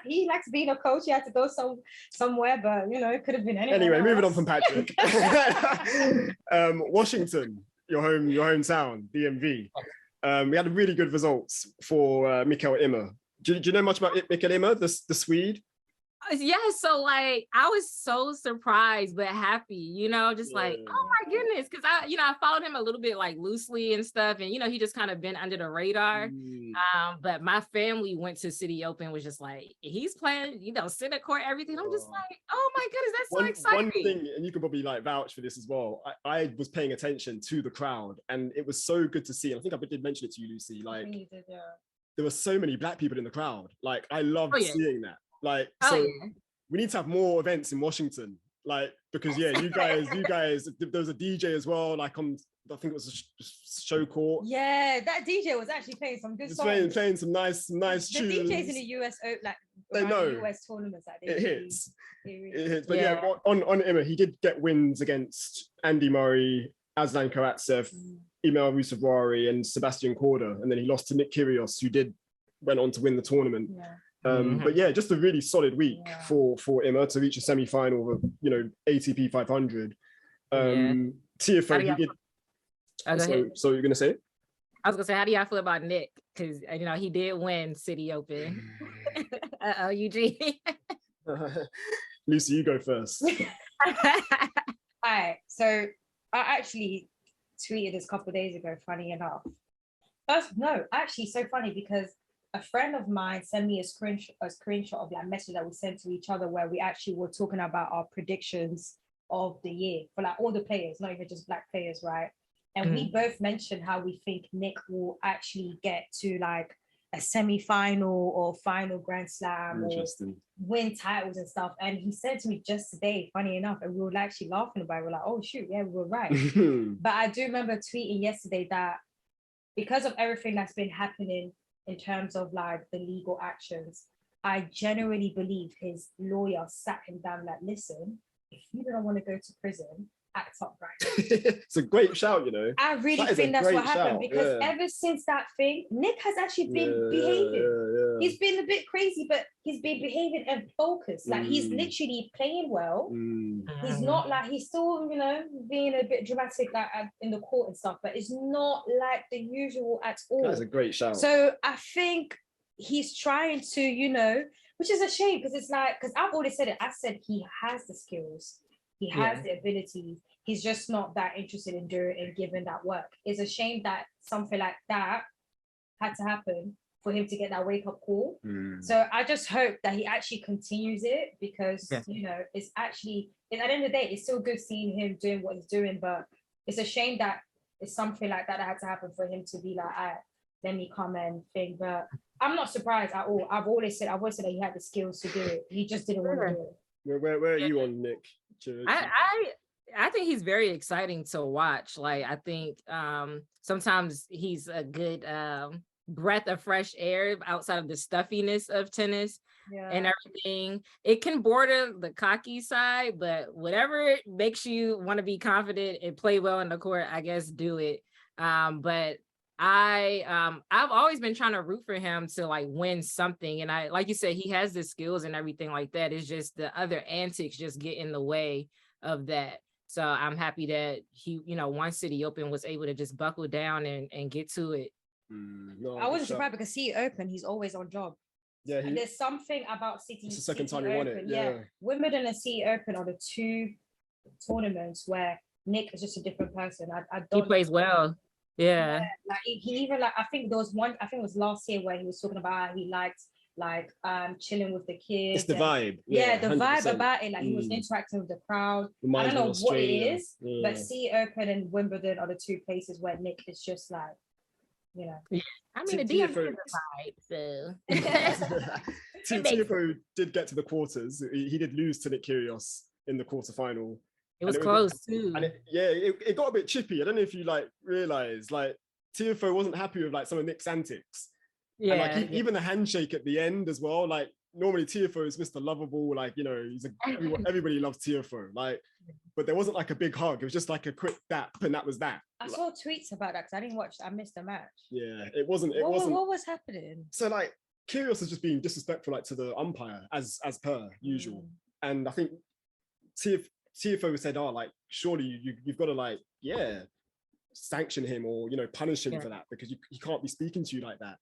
Speaker 1: He likes being a coach. He had to go somewhere, but, it could have been anywhere.
Speaker 2: Anyway, moving on from Patrick. Washington, your hometown, DMV. We had really good results for Mikael Ymer. Do you know much about Mikael Ymer, the Swede?
Speaker 3: Yeah, so like I was so surprised but happy, you know, just like, oh my goodness, because I followed him a little bit like loosely and stuff, and he just kind of been under the radar. But my family went to City Open, was just like, he's playing, center court, everything. I'm just like, oh my goodness, that's so exciting.
Speaker 2: One thing, and you can probably like vouch for this as well. I was paying attention to the crowd, and it was so good to see. And I think I did mention it to you, Lucy. Like, there were so many Black people in the crowd. Like, I loved seeing that. Like, we need to have more events in Washington. Like, because you guys, there was a DJ as well. Like I think it was a show court.
Speaker 1: Yeah, that DJ was actually playing some good songs.
Speaker 2: Playing some nice tunes.
Speaker 1: The DJs in the US, like
Speaker 2: they know
Speaker 1: US tournaments, like,
Speaker 2: it hits. It hits. But on Ymer, he did get wins against Andy Murray, Aslan Karatsev, Emil Roussevoire, and Sebastian Korda, and then he lost to Nick Kyrgios, who went on to win the tournament. But just a really solid week for Ymer to reach a semi-final of ATP 500. Tiafoe, he did. So you're gonna say?
Speaker 3: I was gonna say, how do y'all feel about Nick? Because he did win City Open. Eugene.
Speaker 2: Lucy, you go first.
Speaker 1: All right. So I actually tweeted this a couple of days ago. Funny enough. Actually, so funny because a friend of mine sent me a screenshot of like message that we sent to each other where we actually were talking about our predictions of the year for like all the players, not even just Black players, right? And we both mentioned how we think Nick will actually get to like a semi-final or final Grand Slam or win titles and stuff. And he said to me just today, funny enough, and we were actually laughing about it. We're like, oh shoot, yeah, we were right. But I do remember tweeting yesterday that because of everything that's been happening in terms of like the legal actions, I genuinely believe his lawyer sat him down like, listen, if you don't want to go to prison, act up right now.
Speaker 2: It's a great shout,
Speaker 1: I really think that's what happened because ever since that thing, Nick has actually been behaving. He's been a bit crazy, but he's been behaving and focused. Like he's literally playing well. He's not like, he's still, being a bit dramatic like in the court and stuff, but it's not like the usual at all.
Speaker 2: That's a great shout.
Speaker 1: So I think he's trying to, which is a shame because it's like, because I've already said it. I said he has the skills. He has the ability. He's just not that interested in doing and giving that work. It's a shame that something like that had to happen for him to get that wake-up call. So I just hope that he actually continues it because, it's actually, at the end of the day, it's still good seeing him doing what he's doing, but it's a shame that it's something like that had to happen for him to be like, let me come and think. But I'm not surprised at all. I've always said that he had the skills to do it. He just didn't want to do it.
Speaker 2: Where are you on Nick?
Speaker 3: I think he's very exciting to watch. Like I think sometimes he's a good breath of fresh air outside of the stuffiness of tennis and everything. It can border the cocky side, but whatever makes you want to be confident and play well in the court, I guess do it. But I've always been trying to root for him to like win something. And I, like you said, he has the skills and everything like that. It's just the other antics just get in the way of that. So I'm happy that he, one City Open was able to just buckle down and get to it.
Speaker 1: I wasn't surprised because City Open, he's always on job.
Speaker 2: Yeah,
Speaker 1: and there's something about City.
Speaker 2: It's the second time
Speaker 1: he
Speaker 2: won it. Yeah.
Speaker 1: Wimbledon and City Open are the two tournaments where Nick is just a different person.
Speaker 3: He plays well. Yeah.
Speaker 1: Like he even like I think there was one, I think it was last year where he was talking about how he liked chilling with the kids.
Speaker 2: It's the vibe.
Speaker 1: Yeah, the 100%. Vibe about it. Like he was interacting with the crowd. I don't know what it is, but City Open and Wimbledon are the two places where Nick is just like,
Speaker 3: I mean, the DM is a vibe, so.
Speaker 2: Tiafoe did get to the quarters. He did lose to Nick Kyrgios in the quarterfinal.
Speaker 3: It was close too.
Speaker 2: And it got a bit chippy. I don't know if you realize Tiafoe wasn't happy with some of Nick's antics. Yeah. And even the handshake at the end as well. Like normally Tiafoe is Mr. Lovable. He's everybody loves Tiafoe. But there wasn't a big hug. It was just a quick dap, and that was that.
Speaker 1: I saw tweets about that because I didn't watch. I missed the match.
Speaker 2: Yeah, it wasn't.
Speaker 1: What was happening?
Speaker 2: So Kyrgios is just being disrespectful to the umpire as per usual, and I think Tiafoe said, surely you've got to sanction him or punish him for that because he can't be speaking to you like that.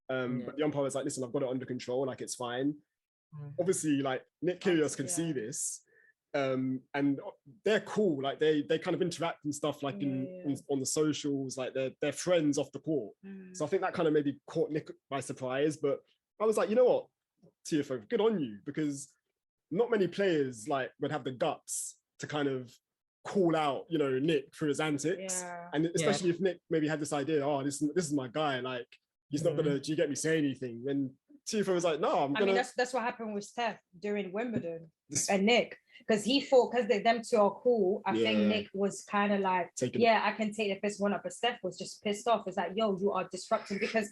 Speaker 2: But the umpire was like, listen, I've got it under control, it's fine. obviously like Nick Kyrgios can see this, and they're cool. Like they kind of interact and stuff like on the socials. Like they're friends off the court. So I think that kind of maybe caught Nick by surprise. But I was like, you know what, TFO, good on you, because not many players like would have the guts to kind of call out, you know, Nick for his antics, and especially if Nick maybe had this idea, oh, this is my guy, like he's not gonna, do you get me, say anything. And TFO was like, no, I mean,
Speaker 1: that's what happened with Steph during Wimbledon and Nick, because he thought because them two are cool. I think Nick was kind of like, I can take the first one up, but Steph was just pissed off. It's like, yo, you are disrupting, because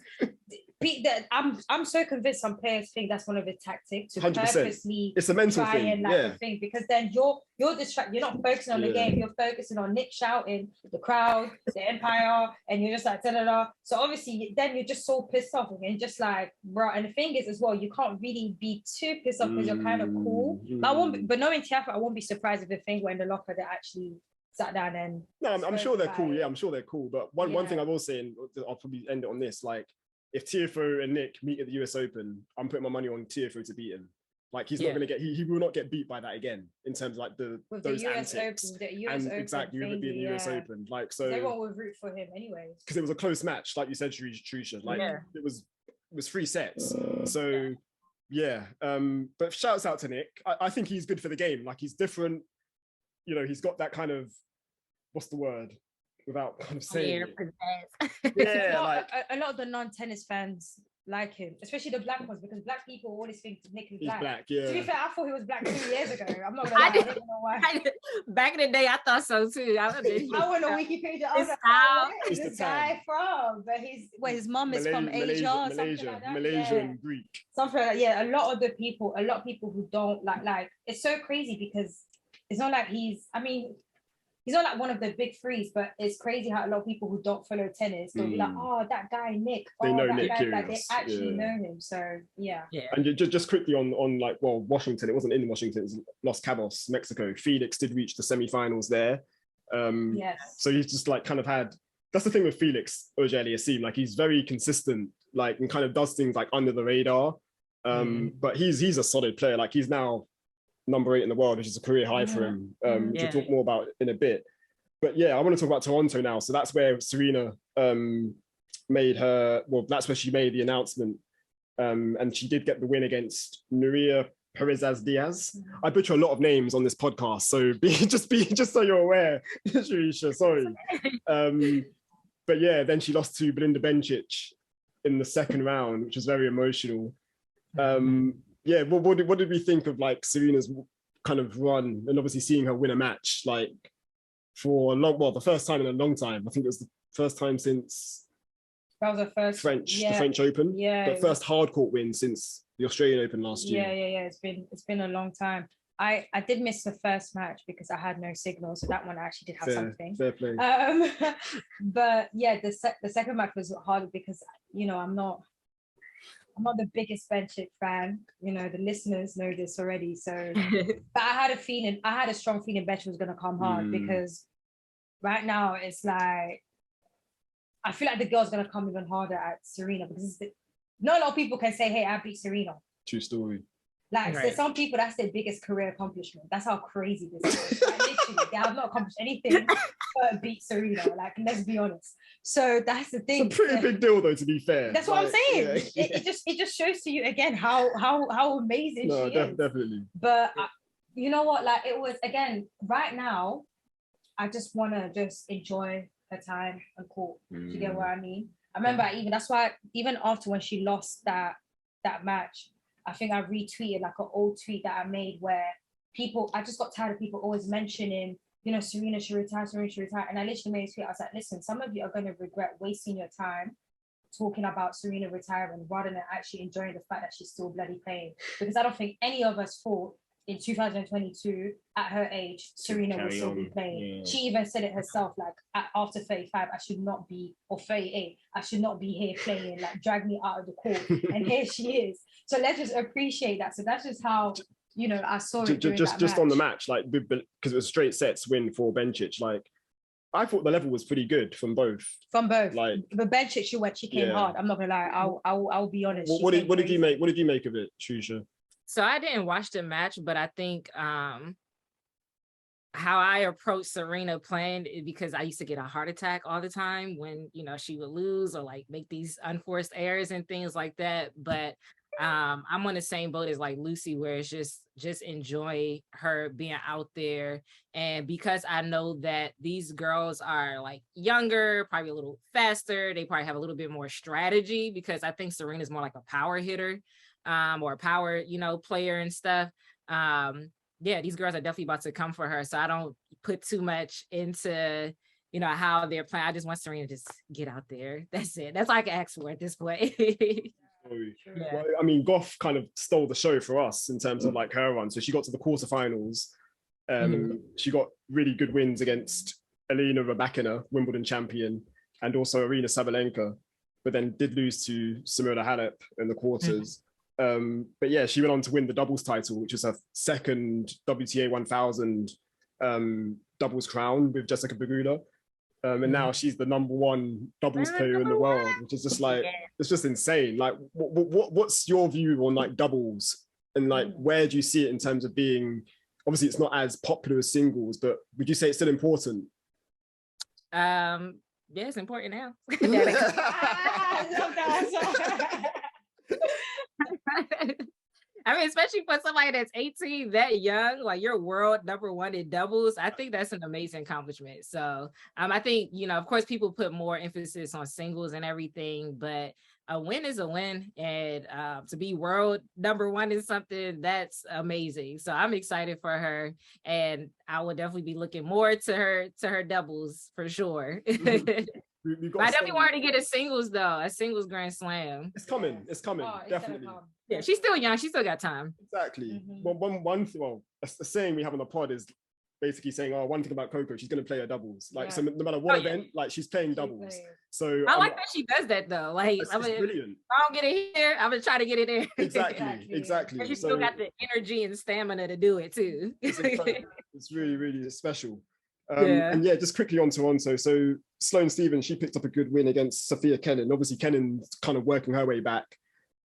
Speaker 1: I'm so convinced some players think that's one of the tactics to 100%. Purposely
Speaker 2: it's a mental
Speaker 1: try
Speaker 2: thing,
Speaker 1: and like thing, because then you're distracted. You're not focusing on the game. You're focusing on Nick shouting, the crowd, the empire, and you're just like da-da-da. So obviously, then you're just so pissed off, and you're just like, bro. And the thing is, as well, you can't really be too pissed off because you're kind of cool. But knowing Tiafoe, I won't be surprised if the thing went in the locker, they actually sat down and.
Speaker 2: No, I'm sure they're cool. Yeah, I'm sure they're cool. But one thing I will say, and I'll probably end it on this, like, if Tiafoe and Nick meet at the US Open, I'm putting my money on Tiafoe to beat him. Like he's not going to get, he will not get beat by that again in terms of like those antics. Exactly, with it being the US Open. Like, so
Speaker 1: everyone would root for him anyways.
Speaker 2: Because it was a close match, like you said, Charrisha. Like it was 3 sets. So but shouts out to Nick. I think he's good for the game. Like he's different. You know, he's got that kind of, what's the word? Without kind of saying it.
Speaker 1: Like a lot of the non-tennis fans like him, especially the black ones, because black people always think Nick is black. To be fair, I thought he was black 2 years ago. I'm not gonna lie, I don't know why.
Speaker 3: Back in the day, I thought so too. I
Speaker 1: went on Wikipedia. I was like, where's this guy from? But his mum is from Asia,
Speaker 2: Malaysian, Greek.
Speaker 1: Something like that. A lot of people who don't like it's so crazy, because it's not like he's not like one of the big threes, but it's crazy how a lot of people who don't follow tennis, they'll be like, oh, that guy Nick.
Speaker 2: They know
Speaker 1: that
Speaker 2: Nick
Speaker 1: guy,
Speaker 2: Kyrgios.
Speaker 1: like, they actually know him. So yeah.
Speaker 2: And just quickly on like, well, Washington, it wasn't in Washington, it was Los Cabos, Mexico. Felix did reach the semi-finals there. So he's just like kind of had, that's the thing with Felix Auger-Aliassime, like he's very consistent, like, and kind of does things like under the radar. But he's a solid player. Like he's now number 8 in the world, which is a career high for him, which we'll talk more about in a bit. But yeah, I want to talk about Toronto now. So that's where Serena made her, well, that's where she made the announcement. And she did get the win against Nuria Perez-Diaz. I butcher a lot of names on this podcast, so just so you're aware, Charrisha, sorry. But yeah, then she lost to Belinda Bencic in the second round, which was very emotional. Yeah, well, what did we think of like Serena's kind of run, and obviously seeing her win a match like for a long, well, the first time in a long time. I think it was the first time since
Speaker 1: that was the first
Speaker 2: the French Open. The first hard court win since the Australian Open last year.
Speaker 1: Yeah. It's been a long time. I did miss the first match because I had no signal, so that one I actually did have something.
Speaker 2: Fair play.
Speaker 1: But yeah, the second match was hard because, you know, I'm not the biggest Bencic fan. You know, the listeners know this already. So, but I had a strong feeling Bencic was going to come hard, because right now it's like, I feel like the girl's going to come even harder at Serena, because not a lot of people can say, hey, I beat Serena.
Speaker 2: True story.
Speaker 1: Like, so some people, that's their biggest career accomplishment. That's how crazy this is. Like, literally, they have not accomplished anything but beat Serena. Like, let's be honest. So that's the thing.
Speaker 2: It's a pretty big deal, though, to be fair.
Speaker 1: That's what I'm saying. Yeah. It just shows to you again how amazing she is.
Speaker 2: Definitely.
Speaker 1: But you know what? Like, it was, again, right now, I just want to just enjoy her time on court. Do you get what I mean? I remember that's why even after when she lost that match, I think I retweeted like an old tweet that I made where I just got tired of people always mentioning, you know, Serena should retire. And I literally made a tweet. I was like, listen, some of you are going to regret wasting your time talking about Serena retiring rather than actually enjoying the fact that she's still bloody playing. Because I don't think any of us thought in 2022, at her age, Serena will still be playing. Yeah. She even said it herself, like, after 35, I should not be, or 38, I should not be here playing, like, drag me out of the court. And here she is. So let's just appreciate that. So that's just how, you know, I saw it
Speaker 2: just on the match, like, because it was straight sets win for Bencic. Like, I thought the level was pretty good from both. Like,
Speaker 1: the Bencic, she came hard. I'm not gonna lie. I'll be honest.
Speaker 2: What did you make of it, Charrisha?
Speaker 3: So I didn't watch the match, but I think how I approach Serena playing is because I used to get a heart attack all the time when, you know, she would lose or like make these unforced errors and things like that. But I'm on the same boat as like Lucy, where it's just enjoy her being out there. And because I know that these girls are like younger, probably a little faster, they probably have a little bit more strategy, because I think Serena's more like a power hitter or a power, you know, player and stuff. Yeah, these girls are definitely about to come for her. So I don't put too much into, you know, how they're playing. I just want Serena to just get out there. That's it. That's all I can ask for at this point.
Speaker 2: Yeah. Well, I mean, Gauff kind of stole the show for us in terms of like her run. So she got to the quarterfinals. She got really good wins against Elena Rybakina, Wimbledon champion, and also Arina Sabalenka, but then did lose to Simona Halep in the quarters. But yeah, she went on to win the doubles title, which is her second WTA 1000 doubles crown with Jessica Pegula. And now she's the #1 doubles player in the world, which is just like, it's just insane. Like, what's your view on like doubles, and like, where do you see it in terms of being, obviously it's not as popular as singles, but would you say it's still important?
Speaker 3: Yeah, it's important now. I mean, especially for somebody that's 18, that young, like you're world #1 in doubles. I think that's an amazing accomplishment. So I think, you know, of course, people put more emphasis on singles and everything, but a win is a win. And to be world #1 is something that's amazing. So I'm excited for her. And I will definitely be looking more to her doubles for sure. I definitely want her to get a singles though, a singles Grand Slam.
Speaker 2: It's coming. It's coming. Oh, definitely.
Speaker 3: Yeah, she's still young. She still got time.
Speaker 2: Exactly. Well, a saying we have on the pod is basically saying, oh, one thing about Coco, she's going to play her doubles. Like, so no matter what event, like she's playing doubles. So
Speaker 3: I like that she does that though. Like,
Speaker 2: it's brilliant.
Speaker 3: If I don't get it here, I'm gonna try to get it there.
Speaker 2: Exactly.
Speaker 3: And she still got the energy and stamina to do it too.
Speaker 2: It's really, really special. And yeah, just quickly on Toronto. So Sloane Stephens, she picked up a good win against Sophia Kenin. Obviously, Kenin's kind of working her way back.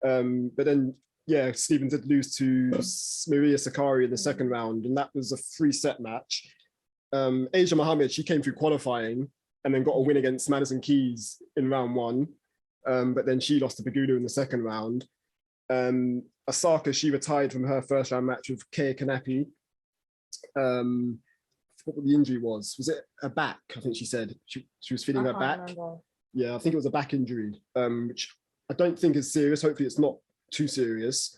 Speaker 2: But then, yeah, Stephens did lose to Maria Sakkari in the second round, and that was a 3-set match. Asia Mohammed, she came through qualifying and then got a win against Madison Keys in round 1. But then she lost to Pegula in the second round. Osaka, she retired from her first round match with Kei Kanapi. What the injury was it a back? I think she said she was feeling her back. Remember. Yeah, I think it was a back injury, which I don't think is serious. Hopefully it's not too serious.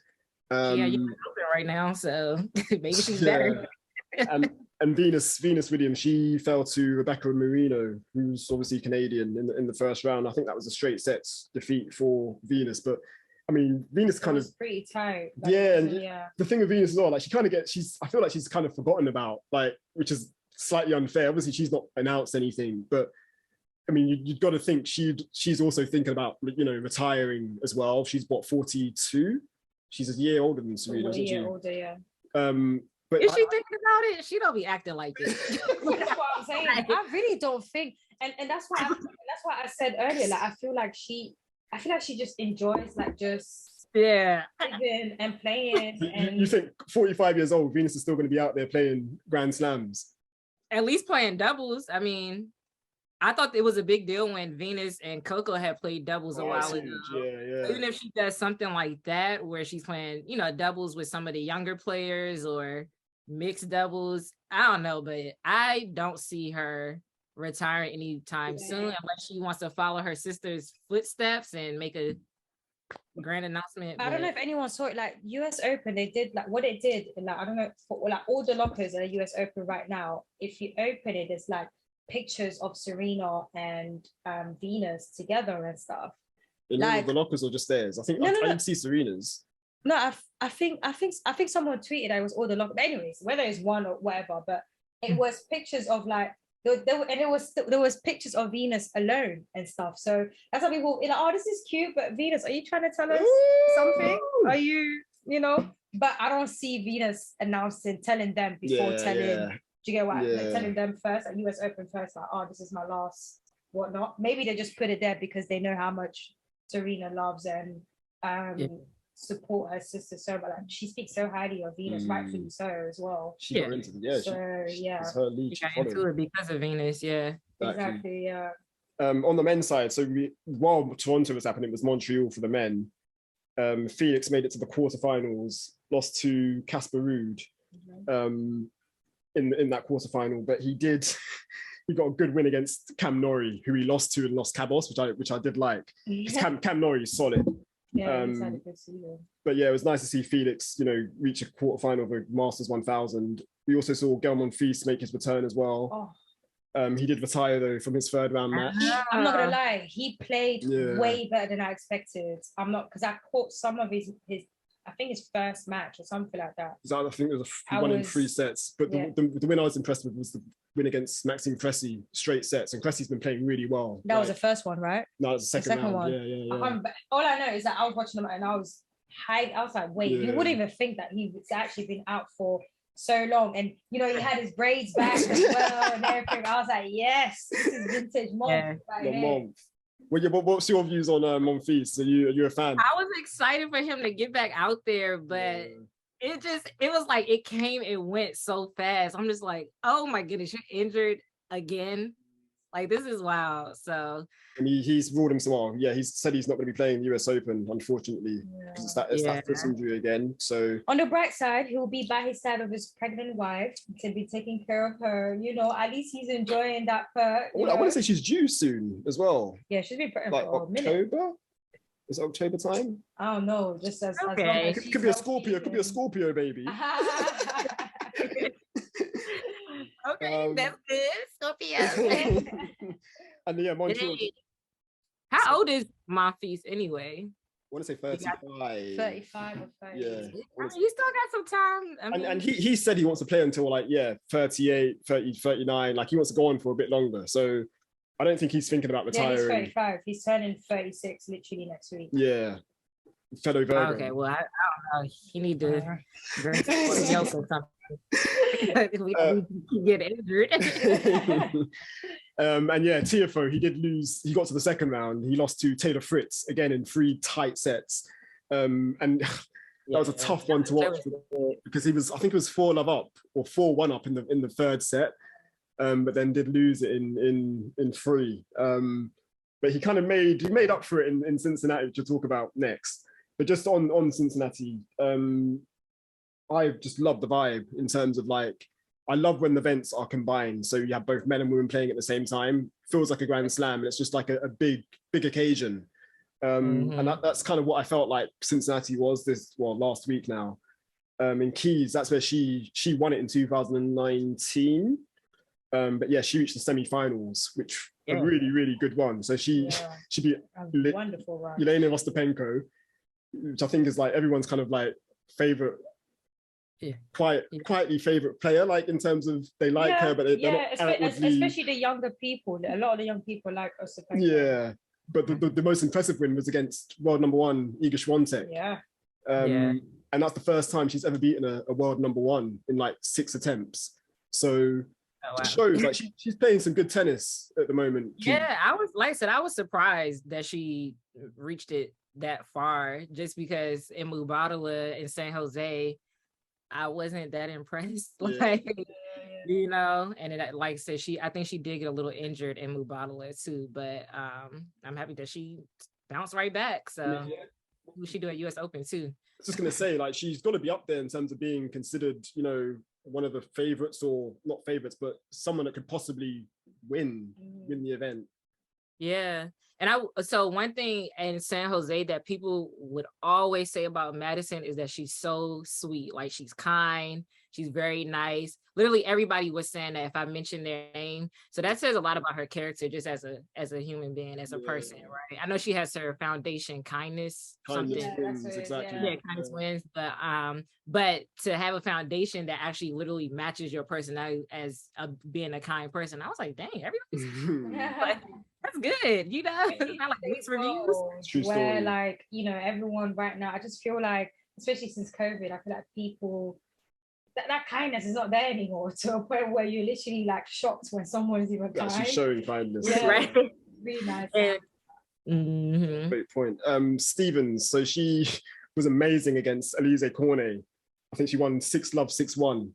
Speaker 3: Yeah, you're open right now, so maybe she's better.
Speaker 2: and Venus Williams, she fell to Rebecca Marino, who's obviously Canadian, in the first round. I think that was a straight sets defeat for Venus, but I mean, Venus kind of
Speaker 1: pretty tight.
Speaker 2: Like, yeah. The thing with Venus as well, like she kind of I feel like she's kind of forgotten about, like, which is slightly unfair. Obviously, she's not announced anything, but I mean, you've got to think she's also thinking about, you know, retiring as well. She's what, 42? She's a year older than Serena, isn't she?
Speaker 1: Older, yeah.
Speaker 3: But is she thinking about it? She don't be acting like this.
Speaker 1: That's what I'm saying. I really don't think, and that's why I said earlier. Like I feel like she just enjoys living and playing. And
Speaker 2: you think 45 years old, Venus is still going to be out there playing Grand Slams?
Speaker 3: At least playing doubles. I mean, I thought it was a big deal when Venus and Coco had played doubles a while ago.
Speaker 2: Yeah.
Speaker 3: Even if she does something like that, where she's playing, you know, doubles with some of the younger players or mixed doubles, I don't know, but I don't see her retiring anytime soon, unless she wants to follow her sister's footsteps and make a grand announcement.
Speaker 1: I don't know if anyone saw it, like US Open, they did like what it did, like I don't know, for like all the lockers at the US Open right now, if you open it, it's like pictures of Serena and Venus together and stuff.
Speaker 2: Like, the lockers are just theirs. I think I didn't see Serena's.
Speaker 1: No, I think someone tweeted I was all the lockers. But anyways, whether it's one or whatever, but it was pictures of like there was pictures of Venus alone and stuff. So that's how people like, oh, this is cute, but Venus, are you trying to tell us something? Are you know? But I don't see Venus telling them before telling. Do you get what? Like, telling them first, at US Open first, like, oh, this is my last whatnot. Maybe they just put it there because they know how much Serena loves and support her sister so much. Like, she speaks so highly of Venus, rightfully so as well.
Speaker 2: She got into it,
Speaker 1: So
Speaker 2: it's her lead.
Speaker 3: She got into it because of Venus,
Speaker 1: exactly, yeah.
Speaker 2: On the men's side, so while Toronto was happening, it was Montreal for the men. Felix made it to the quarterfinals, lost to Casper Ruud in that quarterfinal, but he got a good win against Cam Norrie, who he lost to in Los Cabos, which I did like. Cam Norrie is solid.
Speaker 1: Yeah, he's had a good season.
Speaker 2: But yeah, it was nice to see Felix, reach a quarterfinal of the Masters 1000. We also saw Gael Monfils make his return as well. He did retire though from his third round match.
Speaker 1: I'm not gonna lie, he played way better than I expected. Because I caught some of his I think his first match or something like that.
Speaker 2: I think it was in 3 sets. But the win I was impressed with was the win against Maxime Cressy, straight sets. And Cressy's been playing really well.
Speaker 1: That was the first one, right?
Speaker 2: No, it was the second round. One. Yeah.
Speaker 1: All I know is that I was watching him and I was hyped. I was like, wait, you wouldn't even think that he's actually been out for so long. And he had his braids back as well and everything. I was like, yes, this is vintage Monf.
Speaker 2: Monf. Well, what's your views on Monfils? Are you a fan?
Speaker 3: I was excited for him to get back out there, but it was like it came and went so fast. I'm just like, oh my goodness, you're injured again. Like, this is wild. So,
Speaker 2: and he's ruled himself off. Yeah, he's said he's not going to be playing the US Open, unfortunately, because it's that foot injury again. So,
Speaker 1: on the bright side, he'll be by his side of his pregnant wife to be taking care of her. At least he's enjoying that part.
Speaker 2: I want to say she's due soon as well.
Speaker 1: Yeah, she's been pregnant
Speaker 2: like
Speaker 1: for a minute.
Speaker 2: October. Is it October time?
Speaker 1: I don't know. Just as
Speaker 3: okay.
Speaker 1: As
Speaker 2: could be a Scorpio. Could be a Scorpio baby.
Speaker 3: Okay, that's good. Scorpio.
Speaker 2: And yeah, Montreal.
Speaker 3: How old is Monfils anyway?
Speaker 2: I want to say 35.
Speaker 1: 35 or 30.
Speaker 2: Yeah.
Speaker 3: You still got some time.
Speaker 2: And he said he wants to play until 38, 30, 39. Like, he wants to go on for a bit longer. So I don't think he's thinking about retiring.
Speaker 1: Yeah, he's 35. He's turning 36 literally next week.
Speaker 2: Yeah. Fellow Virgo.
Speaker 3: Okay, well, I don't know. He need to drink something else or something. We don't get injured.
Speaker 2: And yeah, Tiafoe, he did lose. He got to the second round. He lost to Taylor Fritz again in 3 tight sets. And that was a tough one to watch because I think it was 4-love up or 4-1 up in the third set. But then did lose it in 3. But he kind of made up for it in Cincinnati, which we'll talk about next. But just on Cincinnati, I just love the vibe in terms of I love when the events are combined. So you have both men and women playing at the same time. Feels like a Grand Slam, and it's just like a big occasion. And that's kind of what I felt like Cincinnati was last week now. In Keys, that's where she won it in 2019. But yeah, she reached the semi-finals, which a really, really good one. So she beat
Speaker 1: wonderful,
Speaker 2: Elena Ostapenko, which I think is everyone's kind of favorite, quietly favorite player, in terms of they like her, but they're not outwardly...
Speaker 1: especially the younger people. A lot of the young people like Ostapenko.
Speaker 2: Yeah, but the most impressive win was against world number 1 Iga Swiatek. And that's the first time she's ever beaten a world number 1 in 6 attempts. So it shows she's playing some good tennis at the moment.
Speaker 3: Yeah, I was surprised that she reached it that far, just because in Mubadala in San Jose, I wasn't that impressed. And it, like I said, I think she did get a little injured in Mubadala too, but I'm happy that she bounced right back. So we should do a US Open too.
Speaker 2: I was just gonna say, she's got to be up there in terms of being considered, one of the favorites, or not favorites, but someone that could possibly win the event.
Speaker 3: Yeah. And so one thing in San Jose that people would always say about Madison is that she's so sweet. She's kind, she's very nice. Literally everybody was saying that if I mentioned their name. So that says a lot about her character, just as a human being, as a person, right? I know she has her foundation, kindness something.
Speaker 2: Wins, exactly.
Speaker 3: Yeah, kindness wins. But to have a foundation that actually literally matches your personality as being a kind person, I was like, dang, everybody's that's good, it's not mixed reviews.
Speaker 2: True story.
Speaker 1: Where everyone right now, I just feel especially since COVID, I feel like people, that kindness is not there anymore, to a point where you're literally shocked when someone is even kind.
Speaker 2: She's showing kindness.
Speaker 1: Yeah,
Speaker 3: right.
Speaker 1: Really nice.
Speaker 2: Great point. Stevens, so was amazing against Elise Cornet. I think she won 6-love, 6-1,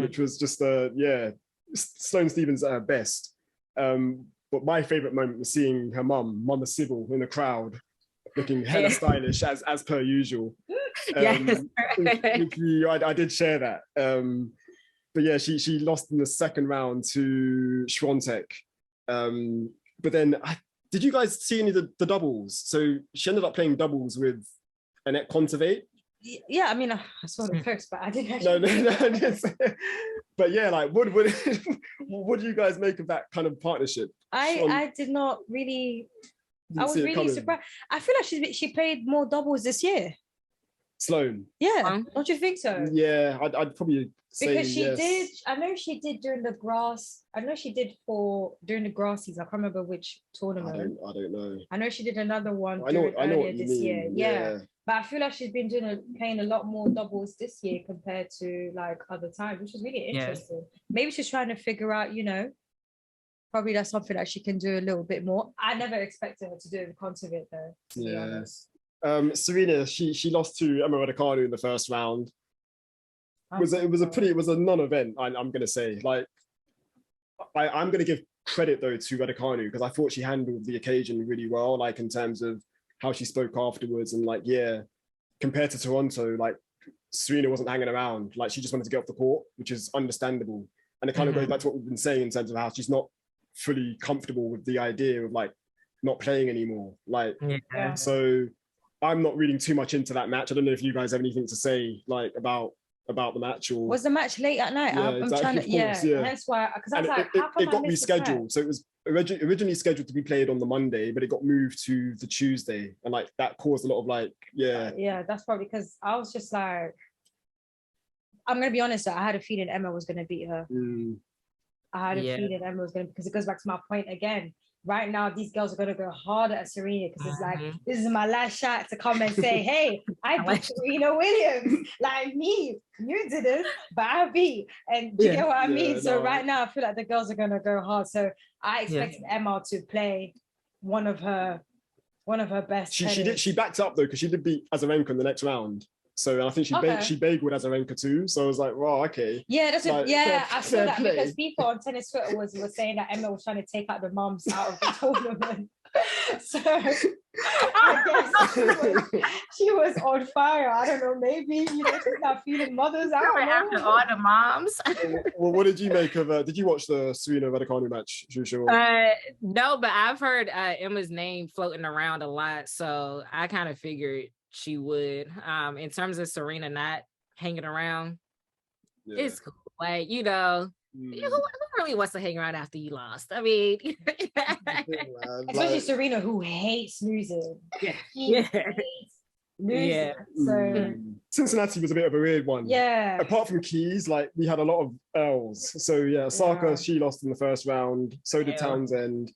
Speaker 2: which was just Sloane Stephens at her best. But my favorite moment was seeing her mum, Mama Sybil, in the crowd, looking hella stylish as per usual.
Speaker 3: Yes.
Speaker 2: I did share that. But yeah, she lost in the second round to Swiatek. But then, did you guys see any of the doubles? So she ended up playing doubles with Annette Kontaveit.
Speaker 1: Yeah, I mean, I saw the post, but I didn't actually.
Speaker 2: No. But yeah, like, what do you guys make of that kind of partnership?
Speaker 1: I did not really. I was really surprised. I feel like she played more doubles this year.
Speaker 2: Sloane.
Speaker 1: Yeah, don't you think so?
Speaker 2: Yeah, I'd probably say
Speaker 1: because she
Speaker 2: yes.
Speaker 1: did. I know she did during the grass. I know she did during the grass season. I can't remember which tournament.
Speaker 2: I don't know.
Speaker 1: I know she did another one
Speaker 2: I know
Speaker 1: earlier
Speaker 2: what you
Speaker 1: this
Speaker 2: mean.
Speaker 1: year. Yeah. But I feel like she's been playing a lot more doubles this year compared to like other times, which is really interesting. Maybe she's trying to figure out, probably that's something that she can do a little bit more. I never expected her to do it with Kontaveit though, to be honest.
Speaker 2: Serena, she lost to Emma Raducanu in the first round. It was a non-event, I'm gonna say. Like, I'm gonna give credit though to Raducanu because I thought she handled the occasion really well, like in terms of how she spoke afterwards, and like, compared to Toronto, like Serena wasn't hanging around, like she just wanted to get off the court, which is understandable. And it kind of goes back to what we've been saying in terms of how she's not fully comfortable with the idea of like not playing anymore. Like, so I'm not reading too much into that match. I don't know if you guys have anything to say like about the match, or
Speaker 1: was the match late at night? I'm trying to, that's why, because I was like,
Speaker 2: it got rescheduled. So it was originally scheduled to be played on the Monday, but it got moved to the Tuesday, and like that caused a lot of like,
Speaker 1: that's probably because I was just like, I'm gonna be honest, I had a feeling Emma was gonna beat her. I had a feeling Emma was gonna, because it goes back to my point again. Right now, these girls are gonna go harder at Serena because it's like, this is my last shot to come and say, hey, I beat Serena Williams. Like me, you didn't, but I beat. And do you get what I mean? So right now, I feel like the girls are gonna go hard. So I expected Emma to play one of her best.
Speaker 2: She backed up though, because she did beat Azarenka in the next round. So I think she bageled Azarenka too. So I was like, wow, okay.
Speaker 1: Yeah, that's
Speaker 2: like,
Speaker 1: I saw that because people on tennis Twitter were saying that Emma was trying to take out the mums out of the tournament. So I guess she was on fire. I don't know, maybe she's not feeling mothers out.
Speaker 3: After all the moms.
Speaker 2: Well, what did you make of? Did you watch the Serena Raducanu match, Charrisha?
Speaker 3: No, but I've heard Emma's name floating around a lot, so I kind of figured she would. In terms of Serena not hanging around, it's cool. Like, who really wants to hang around after you lost? I mean,
Speaker 1: especially Serena, who hates losing. Hates losing. So
Speaker 2: Cincinnati was a bit of a weird one. Yeah. Apart from Keys, like we had a lot of L's. So Osaka, she lost in the first round. So did Townsend.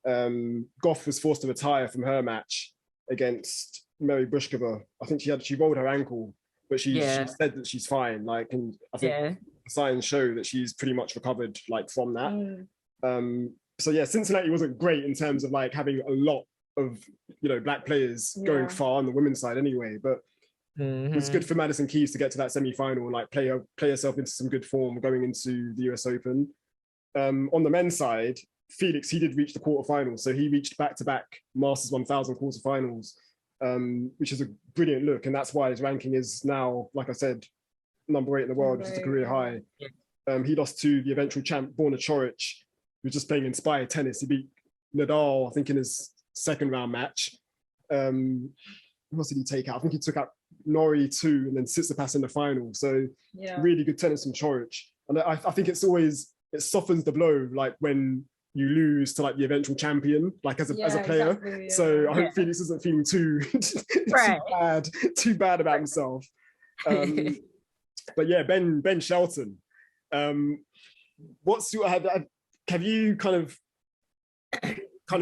Speaker 2: Gauff was forced to retire from her match against Mary Bushkova. I think she rolled her ankle, but she said that she's fine. Like, and I think the signs show that she's pretty much recovered like from that. So Cincinnati wasn't great in terms of like having a lot of black players going far on the women's side anyway. But it was good for Madison Keys to get to that semi-final and like play herself into some good form going into the US Open. On the men's side, Felix, he did reach the quarterfinals, so he reached back-to-back Masters 1000 quarterfinals. Which is a brilliant look, and that's why his ranking is now, like I said, number 8 in the world, which is a career high. He lost to the eventual champ Borna Coric, who was just playing inspired tennis. He beat Nadal, I think, in his second round match. Who else did he take out? I think he took out Norrie too, and then Tsitsipas in the final. So really good tennis from Coric. And I think it softens the blow, like when you lose to like the eventual champion, like as a player. Exactly, so I hope Felix isn't feeling too bad about himself. But Ben Shelton. What's your have you kind of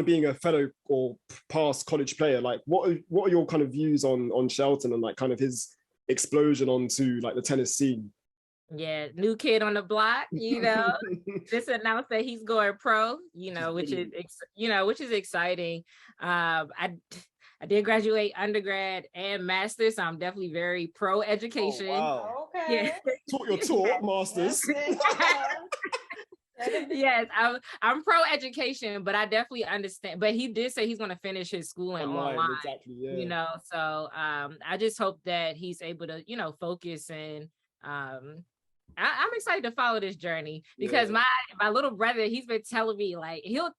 Speaker 2: being a fellow or past college player, like what are your kind of views on Shelton and like kind of his explosion onto like the tennis scene?
Speaker 3: New kid on the block, just announced that he's going pro, which is exciting. I did graduate undergrad and master's, so I'm definitely very pro education.
Speaker 2: Oh, wow.
Speaker 1: Okay.
Speaker 3: Yeah.
Speaker 2: Taught your talk, masters.
Speaker 3: Yes, I'm pro education, but I definitely understand. But he did say he's going to finish his schooling online.
Speaker 2: Exactly, yeah.
Speaker 3: You know, so I just hope that he's able to, you know, focus, and I'm excited to follow this journey, because my little brother, he's been telling me, like, he'll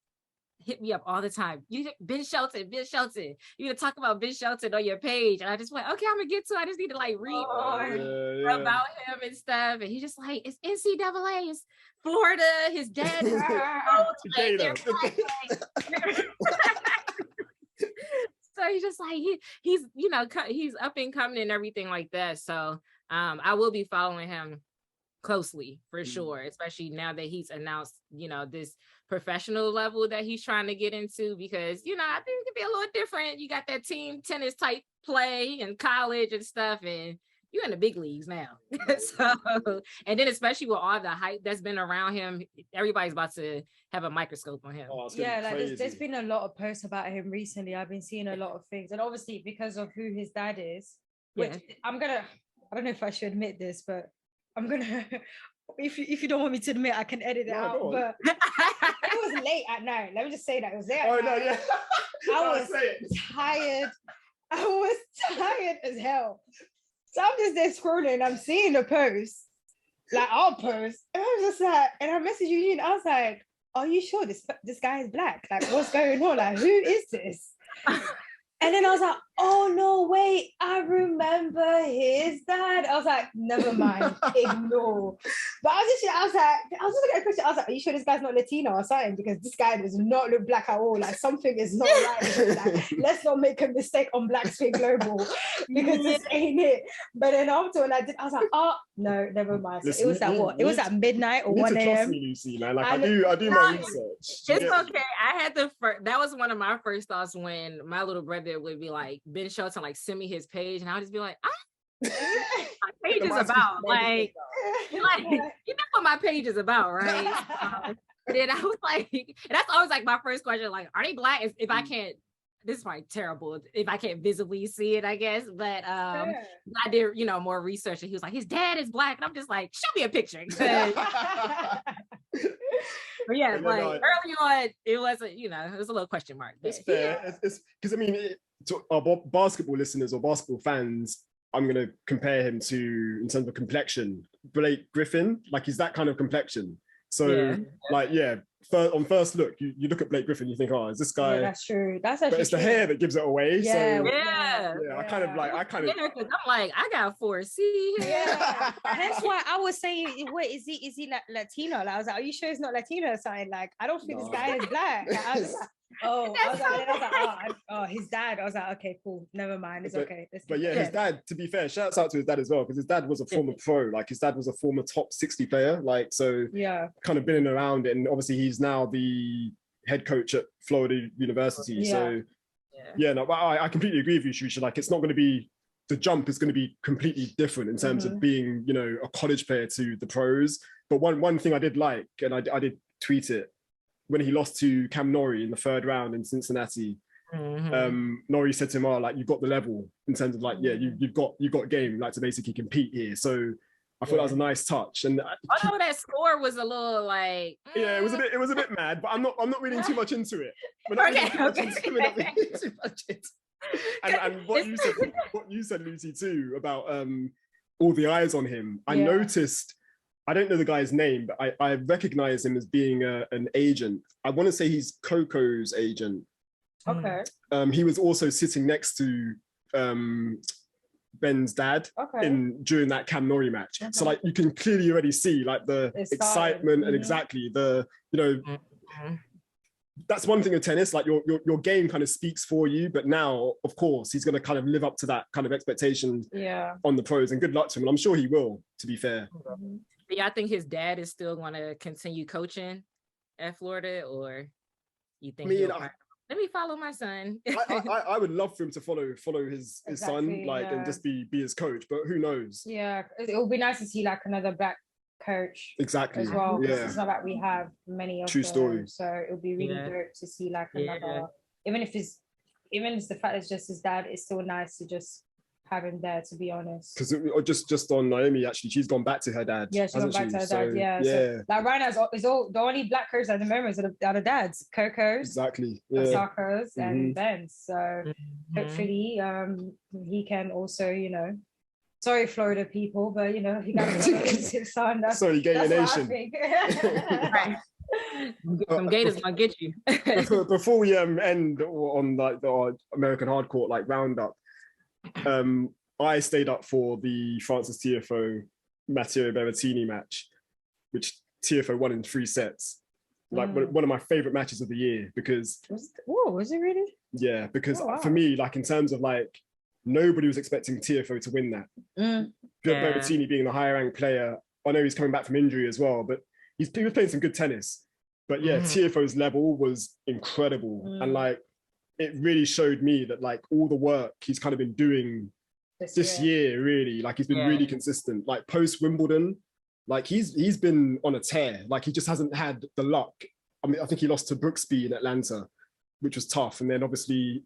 Speaker 3: hit me up all the time. Ben Shelton, you need to talk about Ben Shelton on your page. And I just went, okay, I'm gonna get to it. I just need to like read more about him and stuff. And he's just like, it's NCAA, it's Florida, his dad is so he's just like, he's you know, he's up and coming and everything like that. So I will be following him closely for sure, especially now that he's announced, you know, this professional level that he's trying to get into, because, you know, I think it could be a little different. You got that team tennis type play in college and stuff, and you're in the big leagues now. So, and then especially with all the hype that's been around him, everybody's about to have a microscope on him.
Speaker 1: Yeah, like there's been a lot of posts about him recently. I've been seeing a lot of things, and obviously because of who his dad is, which I don't know if I should admit this, but I'm gonna, if you don't want me to admit, I can edit it out. But it was late at night. Let me just say that it was late at night. I was tired. I was tired as hell. So I'm just there scrolling. I'm seeing the post, like our post, and I was just like, and I messaged you, and I was like, "Are you sure this guy is black? Like, what's going on? Like, who is this?" And then I was like, oh no, wait, I remember his dad. I was like, never mind, ignore. But I was looking at a question. I was like, are you sure this guy's not Latino or something? Because this guy does not look black at all. Like, something is not right. Like, let's not make a mistake on Black Spin Global, because this ain't it. But then after when I did, I was like, oh no, never mind. So listen, it was at what? It was at midnight or 1 a.m.
Speaker 2: Trust me, Lucy, man. Like, I do my research.
Speaker 3: It's okay. I had that was one of my first thoughts when my little brother would be like, Ben Shelton, like, send me his page, and I'll just be like, my page is about, like, you know what my page is about, right? And then I was like, and that's always like my first question, like, are they black? If I can't, this is probably terrible if I can't visibly see it, I guess, but I did, you know, more research, and he was like, his dad is black, and I'm just like, show me a picture. But yeah, like early on, it wasn't, you know, it was a little question mark.
Speaker 2: It's fair. It's because, I mean, to our basketball listeners or basketball fans, I'm going to compare him to, in terms of complexion, Blake Griffin. Like, he's that kind of complexion. So, on first look, you look at Blake Griffin, you think, oh, is this guy?
Speaker 1: Yeah, that's true. That's actually
Speaker 2: but it's the hair that gives it away.
Speaker 1: Yeah,
Speaker 2: so, I kind of.
Speaker 3: I'm like, I got 4C.
Speaker 1: Yeah, that's why I was saying, wait, is he like Latino? Like, I was like, are you sure he's not Latino or something? Like, I don't think this guy is black. Like, I was like, his dad. I was like, okay, cool, never mind, it's okay.
Speaker 2: But yeah, his dad, to be fair, shouts out to his dad as well, because his dad was a former pro. Like, his dad was a former top 60 player. Like, so kind of been in and around it, and obviously he's now the head coach at Florida University. So I completely agree with you, Charrisha. Like, it's not going to be, the jump is going to be completely different in terms of being, you know, a college player to the pros. But one thing I did like, and I did tweet it, when he lost to Cam Norrie in the third round in Cincinnati, Norrie said to him, "Oh, like, you've got the level in terms of, like, you've got game, like, to basically compete here." So I thought that was a nice touch. And
Speaker 3: I know that score was a little like
Speaker 2: it was a bit mad, but I'm not reading too much into it. And what you said, Lucy, too, about all the eyes on him. I noticed. I don't know the guy's name, but I recognize him as being an agent. I want to say he's Coco's agent.
Speaker 1: Okay.
Speaker 2: He was also sitting next to Ben's dad during that Cam Norrie match. Okay. So, like, you can clearly already see, like, the excitement and exactly the, you know, that's one thing of tennis. Like, your game kind of speaks for you, but now, of course, he's going to kind of live up to that kind of expectation on the pros. And good luck to him. And I'm sure he will, to be fair.
Speaker 3: Yeah, I think his dad is still going to continue coaching at Florida, or you think? Let me follow my son.
Speaker 2: I would love for him to follow his son, like, and just be his coach. But who knows? Yeah,
Speaker 1: it would be nice to see, like, another black coach.
Speaker 2: Exactly.
Speaker 1: As well. Yeah. It's not like we have many of
Speaker 2: true
Speaker 1: them,
Speaker 2: story.
Speaker 1: so it would be really dope to see, like, another, even if it's even it's the fact it's just his dad, it's still nice to just have him there, to be honest.
Speaker 2: Because just on Naomi, actually, she's gone back to her dad.
Speaker 1: Yeah, she's gone back to her dad. Yeah.
Speaker 2: Yeah.
Speaker 1: So, like right now, it's all the only black coaches at the moment are the dads, Coco's,
Speaker 2: Exactly. Yeah.
Speaker 1: Osaka's, and Ben's. So hopefully, he can also, you know. Sorry, Florida people, but you know, he got his son.
Speaker 2: Sorry, Gator Nation.
Speaker 3: Right. Some Gators gonna get you.
Speaker 2: Before we end on like the American hardcourt like roundup, I stayed up for the Francis Tiafoe Matteo Berrettini match, which Tiafoe won in 3 sets. Like one of my favorite matches of the year because
Speaker 1: was it really?
Speaker 2: Yeah, because for me, like in terms of like nobody was expecting Tiafoe to win that. Berrettini being the higher ranked player, I know he's coming back from injury as well, but he was playing some good tennis. But yeah, Tiafoe's level was incredible. And like, it really showed me that like all the work he's kind of been doing this year, really, like he's been really consistent. Like post Wimbledon, like he's been on a tear. Like he just hasn't had the luck. I mean, I think he lost to Brooksby in Atlanta, which was tough. And then obviously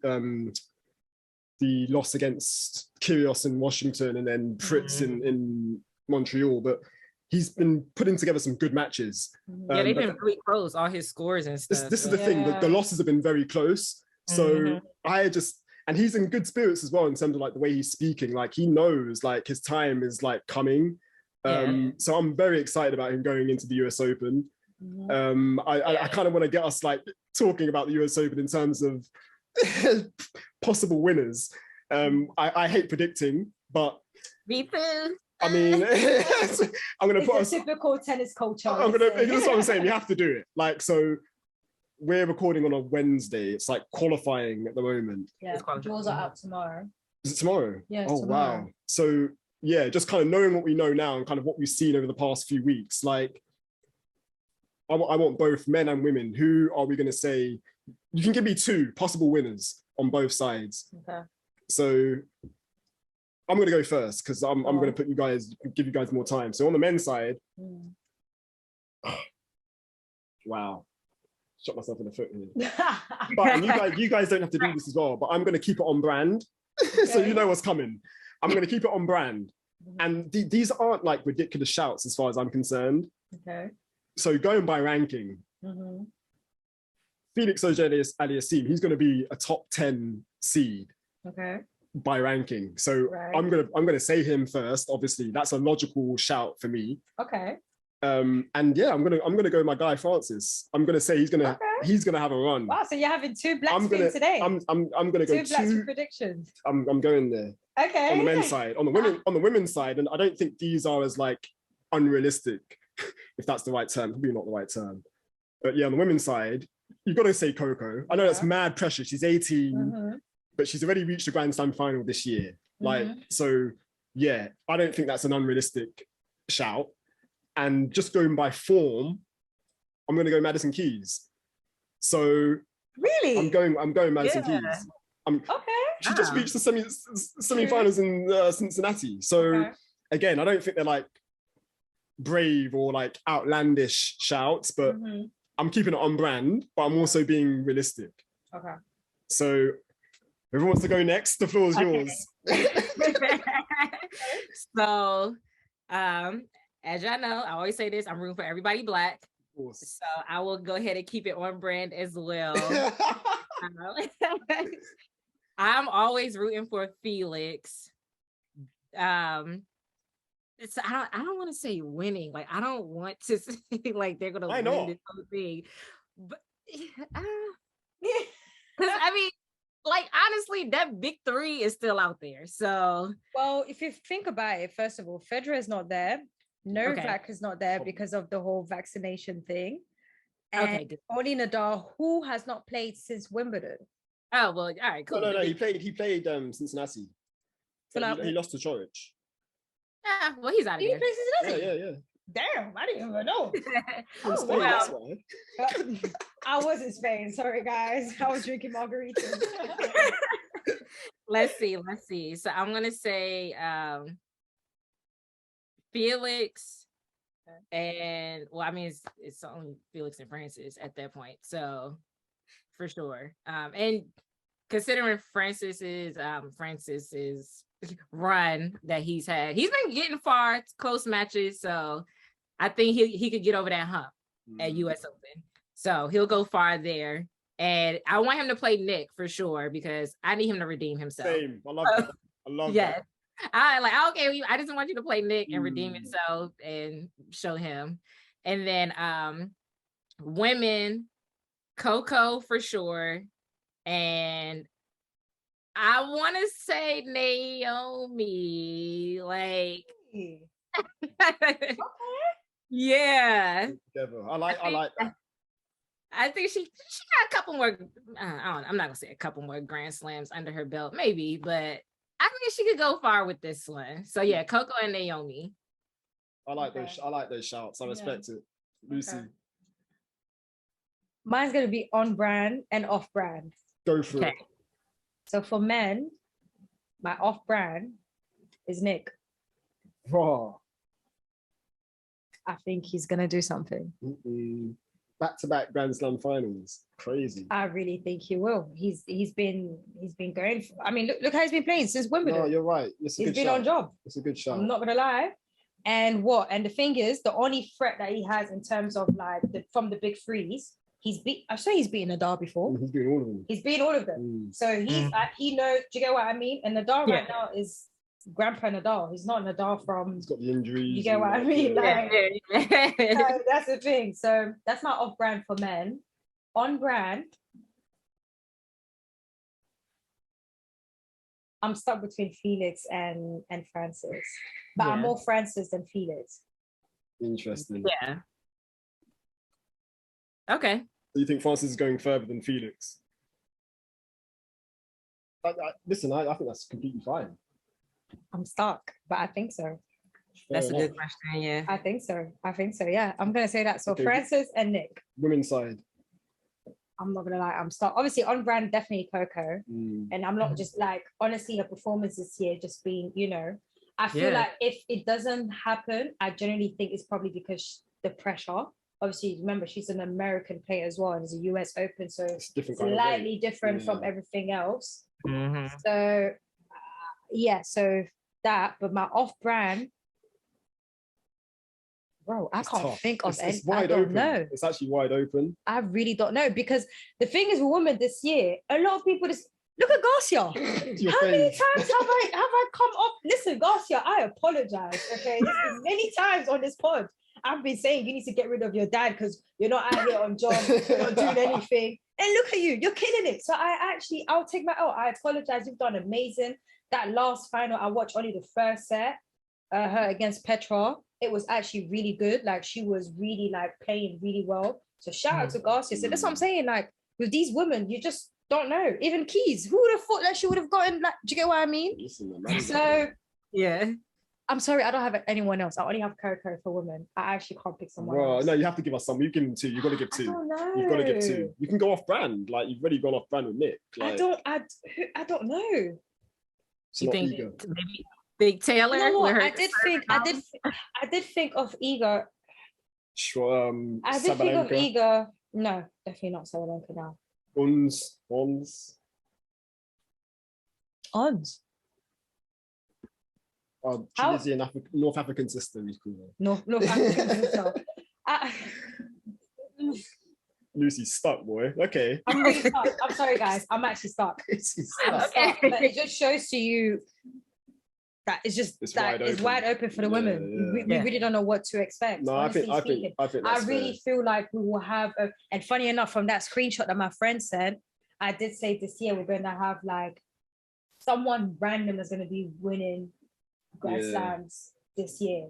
Speaker 2: the loss against Kyrgios in Washington and then Fritz in Montreal. But he's been putting together some good matches.
Speaker 3: Yeah, they've been really close, all his scores and stuff.
Speaker 2: This is the thing, the losses have been very close. So and he's in good spirits as well in terms of like the way he's speaking. Like he knows like his time is like coming. So I'm very excited about him going into the US Open. I kind of want to get us like talking about the US Open in terms of possible winners. I hate predicting, but
Speaker 3: me too.
Speaker 2: I mean, I'm going to put us
Speaker 1: typical tennis culture.
Speaker 2: That's what I'm saying. We have to do it. Like, so we're recording on a Wednesday. It's like qualifying at the moment.
Speaker 1: Yeah, draws are out tomorrow.
Speaker 2: Is it tomorrow?
Speaker 1: Yeah.
Speaker 2: Oh,
Speaker 1: tomorrow.
Speaker 2: Wow. So yeah, just kind of knowing what we know now and kind of what we've seen over the past few weeks. Like, I want both men and women. Who are we going to say? You can give me 2 possible winners on both sides.
Speaker 1: Okay.
Speaker 2: So I'm going to go first because I'm going to give you guys more time. So on the men's side, wow, shot myself in the foot here. But you guys don't have to do this as well. But I'm going to keep it on brand, so you know what's coming. I'm going to keep it on brand, and these aren't like ridiculous shouts as far as I'm concerned.
Speaker 1: Okay.
Speaker 2: So going by ranking, Felix Auger-Aliassime, he's going to be a top 10 seed.
Speaker 1: Okay.
Speaker 2: By ranking, so I'm gonna say him first. Obviously, that's a logical shout for me.
Speaker 1: Okay.
Speaker 2: And yeah, I'm gonna go my guy Francis. I'm gonna say he's gonna have a run.
Speaker 1: Wow, so you're having 2 blacks today.
Speaker 2: I'm gonna go
Speaker 1: 2 blacks for predictions.
Speaker 2: I'm going there.
Speaker 1: Okay.
Speaker 2: On the men's side, on the women's side, and I don't think these are as like unrealistic, if that's the right term. Probably not the right term, but yeah, on the women's side, you've got to say Coco. I know that's mad pressure. She's 18. But she's already reached the Grand Slam final this year. Like, so yeah, I don't think that's an unrealistic shout. And just going by form, I'm going to go Madison Keys. So
Speaker 1: really,
Speaker 2: I'm going Madison Keys. She just reached the semi-finals in Cincinnati. So again, I don't think they're like brave or like outlandish shouts, but I'm keeping it on brand, but I'm also being realistic. Okay. So whoever wants to go next, the floor is yours.
Speaker 3: So, as y'all know, I always say this, I'm rooting for everybody black. So I will go ahead and keep it on brand as well. I'm always rooting for Felix. I don't want to say winning. Like, I don't want to say like they're gonna win this whole thing. But I mean, like, honestly, that big 3 is still out there. So,
Speaker 1: well, if you think about it, first of all, Federer is not there. Novak is not there because of the whole vaccination thing. And only Nadal, who has not played since Wimbledon.
Speaker 3: Oh, well, all right, cool.
Speaker 2: No, he played Cincinnati. So he lost to Charrisha.
Speaker 3: Yeah, well, he's out of here.
Speaker 1: He played Cincinnati?
Speaker 2: Yeah.
Speaker 1: Damn, I didn't even know.
Speaker 2: Spain, that's why.
Speaker 1: I was in Spain. Sorry, guys. I was drinking margaritas.
Speaker 3: Let's see. So I'm gonna say Felix, and well, I mean it's only Felix and Francis at that point, so for sure. And considering Francis's run that he's had, he's been getting far, close matches. So I think he could get over that hump at US Open. So he'll go far there. And I want him to play Nick for sure, because I need him to redeem himself.
Speaker 2: Same. I love that. I love that.
Speaker 3: I like, okay, I just want you to play Nick and redeem himself and show him. And then women, Coco for sure. And I want to say Naomi, like,
Speaker 1: Okay.
Speaker 3: yeah.
Speaker 2: I like that.
Speaker 3: I think she got a couple more. I'm not gonna say a couple more Grand Slams under her belt, maybe, but I think she could go far with this one. So yeah, Coco and Naomi.
Speaker 2: I like those shouts. I respect it. Lucy.
Speaker 1: Okay. Mine's gonna be on brand and off brand.
Speaker 2: Go for it.
Speaker 1: So for men, my off brand is Nick.
Speaker 2: Oh.
Speaker 1: I think he's gonna do something.
Speaker 2: Back-to-back Grand Slam finals. Crazy.
Speaker 1: I really think he will. He's been going for, I mean, look how he's been playing since Wimbledon.
Speaker 2: No, you're right.
Speaker 1: He's been on job.
Speaker 2: It's a good shot.
Speaker 1: I'm not gonna lie. And the thing is, the only threat that he has in terms of like from the big threes, he's beaten Nadal before.
Speaker 2: He's beaten all of them.
Speaker 1: He's beaten all of them. So he knows. Do you get what I mean? And Nadal right now is Grandpa Nadal. He's not Nadal from.
Speaker 2: He's got the injuries.
Speaker 1: You get what I mean? Like, so that's the thing. So that's my off brand for men. On brand, I'm stuck between Felix and Francis, but I'm more Francis than Felix.
Speaker 2: Interesting.
Speaker 3: Yeah. Okay.
Speaker 2: So you think Francis is going further than Felix? Listen, I think that's completely fine.
Speaker 1: I'm stuck, but I think so.
Speaker 3: That's a good question. Yeah.
Speaker 1: I think so. Yeah. I'm gonna say that. So
Speaker 2: Okay.
Speaker 1: Francis and Nick.
Speaker 2: Women's side.
Speaker 1: I'm not gonna lie, I'm stuck. Obviously on brand, definitely Coco. And I'm not just like, honestly, her performance this year just being, I feel like if it doesn't happen, I generally think it's probably because the pressure. Obviously, remember, she's an American player as well, and it's a US Open, so it's slightly different from everything else. So, so that, but my off-brand, bro, I can't think of any. I don't know.
Speaker 2: It's actually wide open.
Speaker 1: I really don't know, because the thing is, with women this year, a lot of people just look at Garcia. How many times have I come up? Listen, Garcia, I apologize. Okay, listen, many times on this pod, I've been saying you need to get rid of your dad because you're not out here on job, you're not doing anything. And look at you, you're killing it. So I'll take my I apologize. You've done amazing. That last final, I watched only the first set, her against Petra. It was actually really good. Like, she was really like playing really well. So shout out to Garcia. So that's what I'm saying. Like, with these women, you just don't know. Even Keys, who would have thought that she would have gotten, like, do you get what I mean? So yeah. I'm sorry, I don't have anyone else. I only have Coco for women. I actually can't pick someone else.
Speaker 2: No, you have to give us some. You give him two. You've got to give two.
Speaker 1: I don't know.
Speaker 2: You've got to give two. You can go off brand. Like, you've already gone off brand with Nick. Like,
Speaker 1: I don't know.
Speaker 3: You think maybe Big Taylor?
Speaker 1: You know what? I did think of Iga. I did think of Iga. No, definitely not Sabalenka now.
Speaker 2: Ons. Tunisian North African sister, we call her.
Speaker 1: North African sister.
Speaker 2: Lucy's stuck, boy. Okay.
Speaker 1: I'm really stuck. I'm sorry, guys. I'm actually stuck. I'm stuck. But it just shows to you that it's wide open for the women. We really don't know what to expect.
Speaker 2: No, I think that's
Speaker 1: I really feel like we will have and funny enough, from that screenshot that my friend sent, I did say this year we're going to have like someone random is going to be winning Grand Slams this year.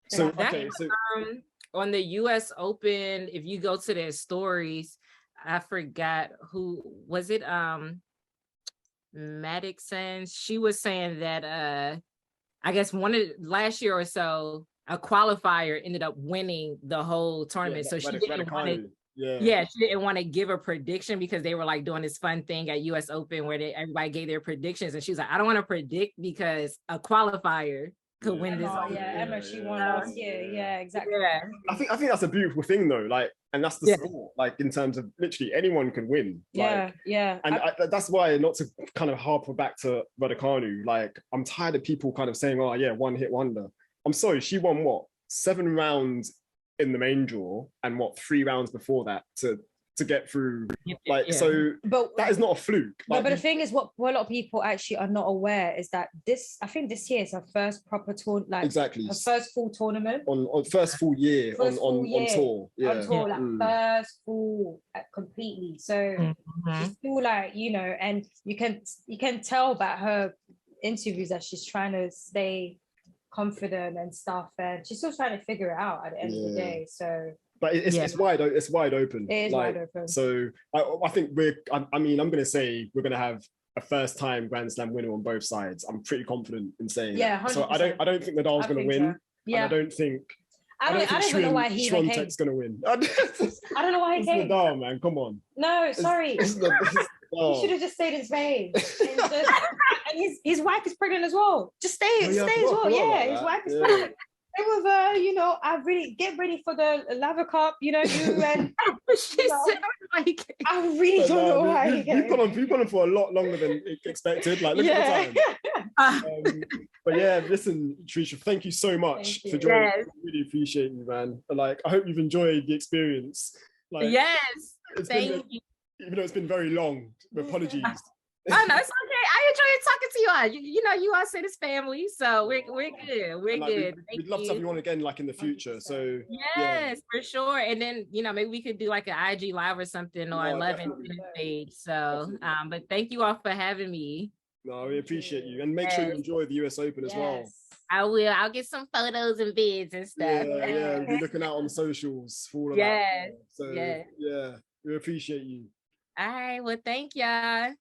Speaker 2: So
Speaker 3: on the US Open, if you go to their stories, I forgot who was it. Madison. She was saying that I guess last year or so, a qualifier ended up winning the whole tournament. So she didn't want to. She didn't want to give a prediction because they were like doing this fun thing at US Open where everybody gave their predictions, and she was like, I don't want to predict because a qualifier could win this.
Speaker 1: Emma, she won last year. Yeah, exactly.
Speaker 3: Yeah.
Speaker 2: I think that's a beautiful thing though. Like, and that's the sport. Like, in terms of literally anyone can win. Like,
Speaker 1: And
Speaker 2: that's why, not to kind of harper back to Raducanu. Like, I'm tired of people kind of saying, "Oh yeah, one hit wonder." I'm sorry, she won what 7 rounds in the main draw, and what 3 rounds before that to get through. Like, so but that is not a fluke. Like,
Speaker 1: but the thing is, what a lot of people actually are not aware is that I think this year is her first proper tour, like
Speaker 2: exactly
Speaker 1: her first full tournament
Speaker 2: on first full year on tour.
Speaker 1: On tour, like first full completely. So she's still like, you know, and you can tell by her interviews that she's trying to stay confident and stuff, and she's still trying to figure it out at the end of the day. So.
Speaker 2: But it's wide open.
Speaker 1: It is wide open.
Speaker 2: So I think I'm going to say we're going to have a first time Grand Slam winner on both sides. I'm pretty confident in saying that. 100%. So I don't think Nadal's going to win. So. Yeah. And I don't think
Speaker 1: even know why he came.
Speaker 2: Swiatek's going to win.
Speaker 1: I don't know why he came.
Speaker 2: Nadal, man, come on.
Speaker 1: No, sorry. He should have just stayed in Spain. And his wife is pregnant as well. Just stay as well. Yeah, his wife is pregnant. It was, you know, I really get ready for the Lava Cup, you know, you and I really don't know why.
Speaker 2: You've gone on for a lot longer than expected. Like, look at the time. But yeah, listen, Charrisha, thank you so much for joining. I really appreciate you, man. Like, I hope you've enjoyed the experience. Like,
Speaker 3: thank you.
Speaker 2: Even though it's been very long, apologies.
Speaker 3: Oh no, it's okay. I enjoyed talking to you all. You know, you all said it's family, so we're good. We're good.
Speaker 2: We'd love to have you on again, like in the future. So
Speaker 3: for sure. And then, you know, maybe we could do like an IG live or something or 11 page. So, but thank you all for having me.
Speaker 2: No, we appreciate you, and make sure you enjoy the US Open as well.
Speaker 3: I will. I'll get some photos and vids and stuff.
Speaker 2: Yeah, we'll be looking out on the socials for all of that. So we appreciate you.
Speaker 3: All right. Well, thank y'all.